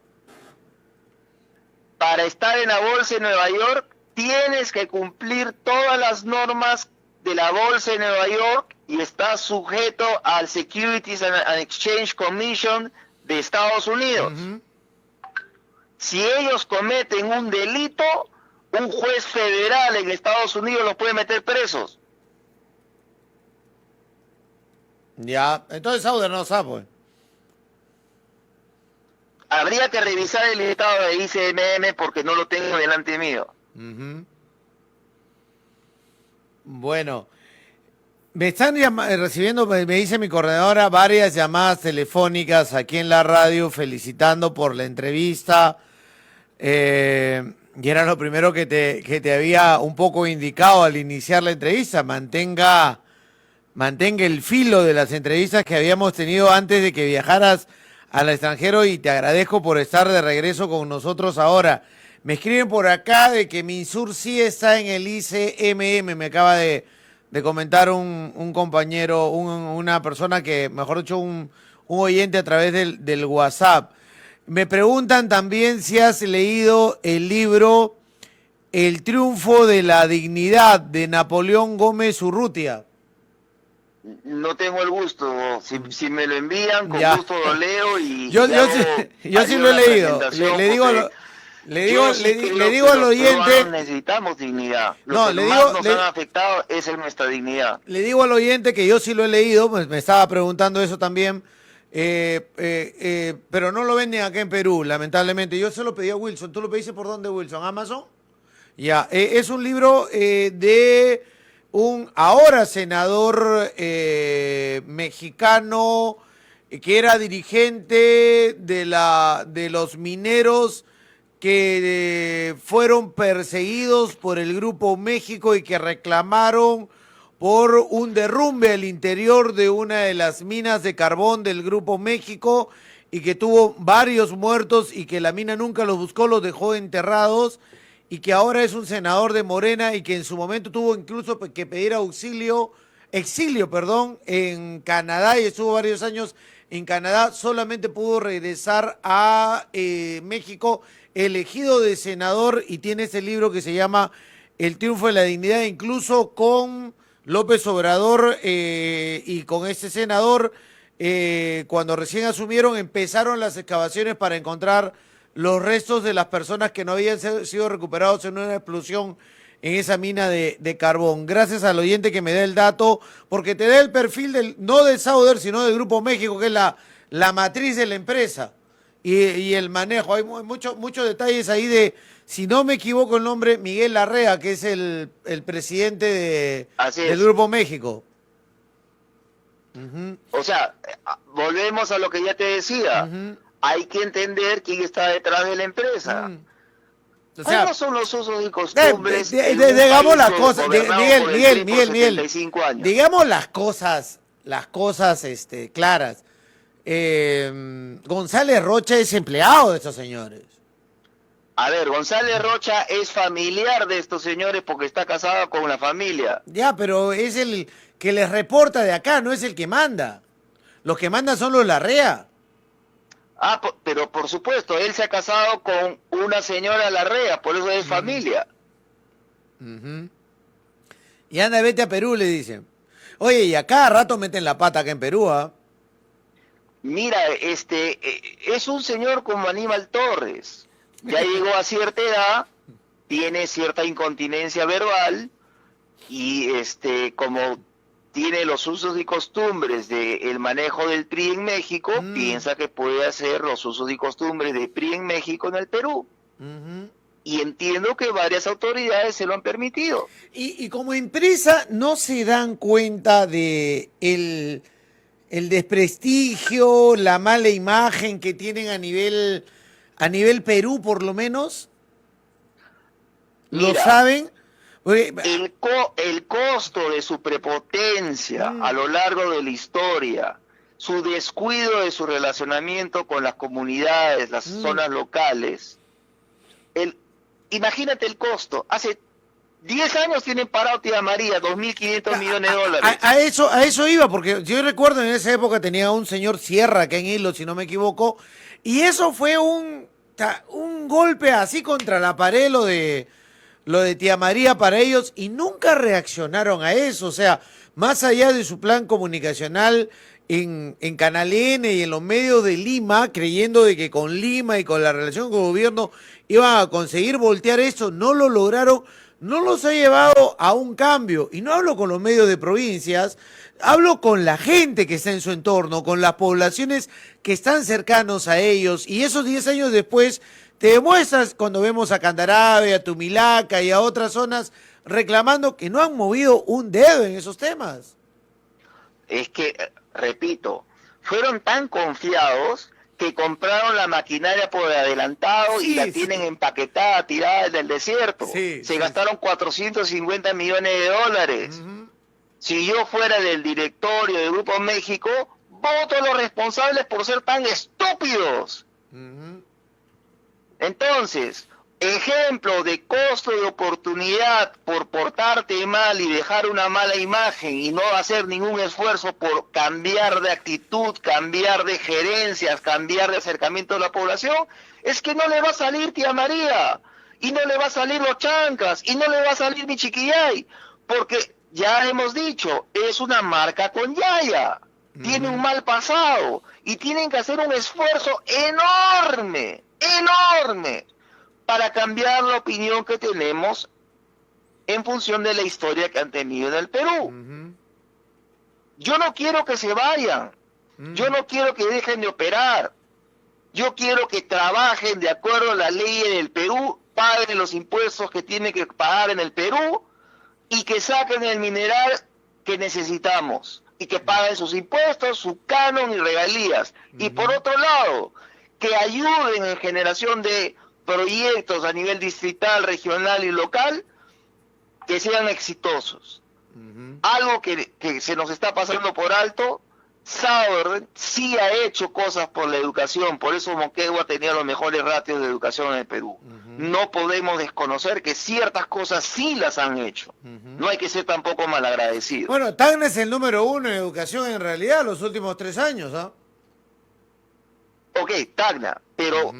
Para estar en la bolsa de Nueva York tienes que cumplir todas las normas de la bolsa de Nueva York y estás sujeto al Securities and Exchange Commission de Estados Unidos. Ujú. Si ellos cometen un delito, un juez federal en Estados Unidos los puede meter presos. Ya. Entonces Sauder no sabe, pues. Habría que revisar el listado de ICMM porque no lo tengo delante mío. Ujú. Bueno, me están recibiendo, me dice mi coordinadora, varias llamadas telefónicas aquí en la radio felicitando por la entrevista. Y era lo primero que te había un poco indicado al iniciar la entrevista. Mantenga el filo de las entrevistas que habíamos tenido antes de que viajaras al extranjero y te agradezco por estar de regreso con nosotros ahora. Me escriben por acá de que Minsur sí está en el ICMM, me acaba de comentar un compañero, una persona que, mejor dicho, un oyente a través del WhatsApp. Me preguntan también si has leído el libro El triunfo de la dignidad de Napoleón Gómez Urrutia. No tengo el gusto. Si me lo envían, con Ya. gusto lo leo y Yo sí lo he leído. Le digo al oyente. Necesitamos dignidad. Lo No, que le más digo- nos le- han afectado es en nuestra dignidad. Le digo al oyente que yo sí lo he leído, pues me estaba preguntando eso también, pero no lo venden acá en Perú, lamentablemente. Yo se lo pedí a Wilson. ¿Tú lo pediste por dónde, Wilson? ¿Amazon? Ya, es un libro de un ahora senador mexicano que era dirigente de los mineros que fueron perseguidos por el Grupo México y que reclamaron por un derrumbe al interior de una de las minas de carbón del Grupo México y que tuvo varios muertos y que la mina nunca los buscó, los dejó enterrados y que ahora es un senador de Morena y que en su momento tuvo incluso que pedir exilio, en Canadá y estuvo varios años en Canadá, solamente pudo regresar a México elegido de senador y tiene ese libro que se llama El triunfo de la dignidad, incluso con López Obrador y con ese senador, cuando recién asumieron, empezaron las excavaciones para encontrar los restos de las personas que no habían sido recuperados en una explosión en esa mina de carbón. Gracias al oyente que me da el dato, porque te da el perfil no de Sauder, sino del Grupo México, que es la matriz de la empresa y el manejo. Hay muchos detalles ahí de, si no me equivoco el nombre, Miguel Larrea, que es el presidente del Grupo México. Uh-huh. O sea, volvemos a lo que ya te decía. Uh-huh. Hay que entender quién está detrás de la empresa. O sea, ¿cuáles son los usos y costumbres? Digamos las cosas, Miguel, años? digamos las cosas claras. González Rocha es empleado de estos señores. A ver, González Rocha es familiar de estos señores porque está casado con la familia. Ya, pero es el que les reporta de acá, no es el que manda. Los que mandan son los Larrea. Pero por supuesto, él se ha casado con una señora Larrea, por eso es familia. Uh-huh. Y anda, vete a Perú, le dicen. Oye, y a cada rato meten la pata acá en Perú, ¿ah? Mira, es un señor como Aníbal Torres. Ya llegó a cierta edad, tiene cierta incontinencia verbal y como tiene los usos y costumbres del manejo del PRI en México, piensa que puede hacer los usos y costumbres del PRI en México en el Perú. Uh-huh. Y entiendo que varias autoridades se lo han permitido. Y como empresa no se dan cuenta de el desprestigio, la mala imagen que tienen a nivel Perú, por lo menos. Mira, ¿lo saben? Oye, El costo de su prepotencia a lo largo de la historia, su descuido de su relacionamiento con las comunidades, las zonas locales. Imagínate el costo. Hace 10 años tienen parado Tía María, 2.500 millones de dólares. A eso iba, porque yo recuerdo en esa época tenía un señor Sierra acá en Hilo, si no me equivoco, y eso fue un golpe así contra la pared, lo de Tía María para ellos, y nunca reaccionaron a eso. O sea, más allá de su plan comunicacional en Canal N y en los medios de Lima, creyendo de que con Lima y con la relación con el gobierno iban a conseguir voltear esto, no lo lograron. No los ha llevado a un cambio. Y no hablo con los medios de provincias, hablo con la gente que está en su entorno, con las poblaciones que están cercanos a ellos. Y esos 10 años después te demuestras cuando vemos a Candarave, a Tumilaca y a otras zonas reclamando que no han movido un dedo en esos temas. Es que, repito, fueron tan confiados que compraron la maquinaria por adelantado y la tienen empaquetada, tirada en el desierto. Se gastaron 450 millones de dólares. Si yo fuera del directorio de Grupo México, voto a los responsables por ser tan estúpidos. Entonces, ejemplo de costo de oportunidad por portarte mal y dejar una mala imagen y no hacer ningún esfuerzo por cambiar de actitud, cambiar de gerencias, cambiar de acercamiento a la población, es que no le va a salir Tía María, y no le va a salir Los Chancas, y no le va a salir mi Chiquillay, porque ya hemos dicho, es una marca con yaya, tiene un mal pasado, y tienen que hacer un esfuerzo enorme, para cambiar la opinión que tenemos en función de la historia que han tenido en el Perú. Yo no quiero que se vayan, yo no quiero que dejen de operar, yo quiero que trabajen de acuerdo a la ley del Perú, paguen los impuestos que tienen que pagar en el Perú y que saquen el mineral que necesitamos y que paguen sus impuestos, su canon y regalías. Y por otro lado, que ayuden en generación de proyectos a nivel distrital, regional y local que sean exitosos. Algo que se nos está pasando por alto, Sauer sí ha hecho cosas por la educación, por eso Moquegua tenía los mejores ratios de educación en el Perú. No podemos desconocer que ciertas cosas sí las han hecho. No hay que ser tampoco malagradecidos. Bueno, Tacna es el número 1 en educación en realidad los últimos 3 años, ¿ah? Ok, Tacna, pero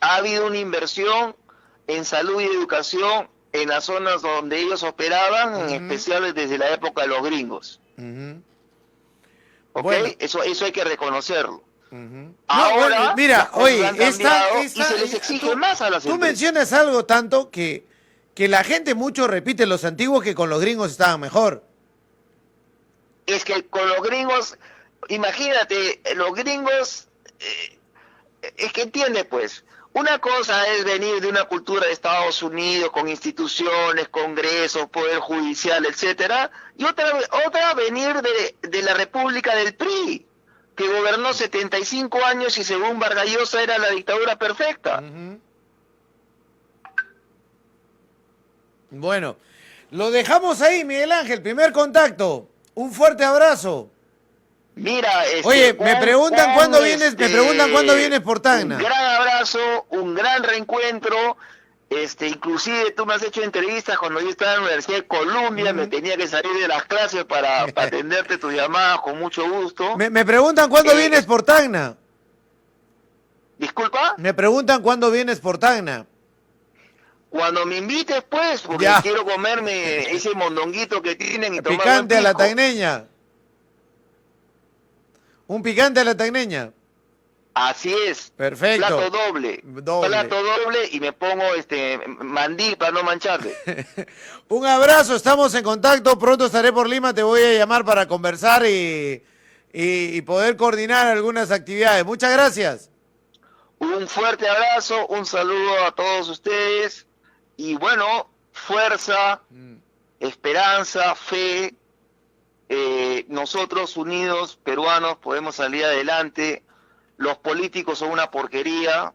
ha habido una inversión en salud y educación en las zonas donde ellos operaban, en especial desde la época de los gringos. ¿Ok? Bueno. Eso hay que reconocerlo. Ahora, no, mira, oye, y se les exige más a las empresas. Tú mencionas algo tanto que la gente mucho repite los antiguos que con los gringos estaban mejor. Es que con los gringos, imagínate, los gringos, es que entiende pues, una cosa es venir de una cultura de Estados Unidos con instituciones, congresos, poder judicial, etcétera, y otra venir de la República del PRI, que gobernó 75 años y según Vargas Llosa era la dictadura perfecta. Bueno, lo dejamos ahí, Miguel Ángel, primer contacto. Un fuerte abrazo. Mira, oye, me preguntan cuándo vienes por Tacna. Un gran abrazo, un gran reencuentro. Inclusive tú me has hecho entrevistas cuando yo estaba en la Universidad de Columbia, me tenía que salir de las clases para atenderte tu llamada con mucho gusto. Me preguntan cuándo vienes por Tacna. ¿Disculpa? Me preguntan cuándo vienes por Tacna. Cuando me invites, pues, porque quiero comerme ese mondonguito que tienen y tomar picante a la tacneña. Un picante a la tacneña. Así es. Perfecto. Plato doble. Plato doble y me pongo mandil para no mancharte. Un abrazo, estamos en contacto. Pronto estaré por Lima, te voy a llamar para conversar y poder coordinar algunas actividades. Muchas gracias. Un fuerte abrazo, un saludo a todos ustedes. Y bueno, fuerza, esperanza, fe. Nosotros unidos, peruanos, podemos salir adelante. Los políticos son una porquería.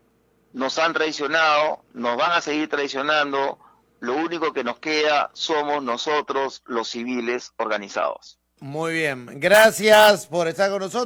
nos han traicionado, nos van a seguir traicionando, lo único que nos queda somos nosotros, los civiles organizados. Muy bien, gracias por estar con nosotros.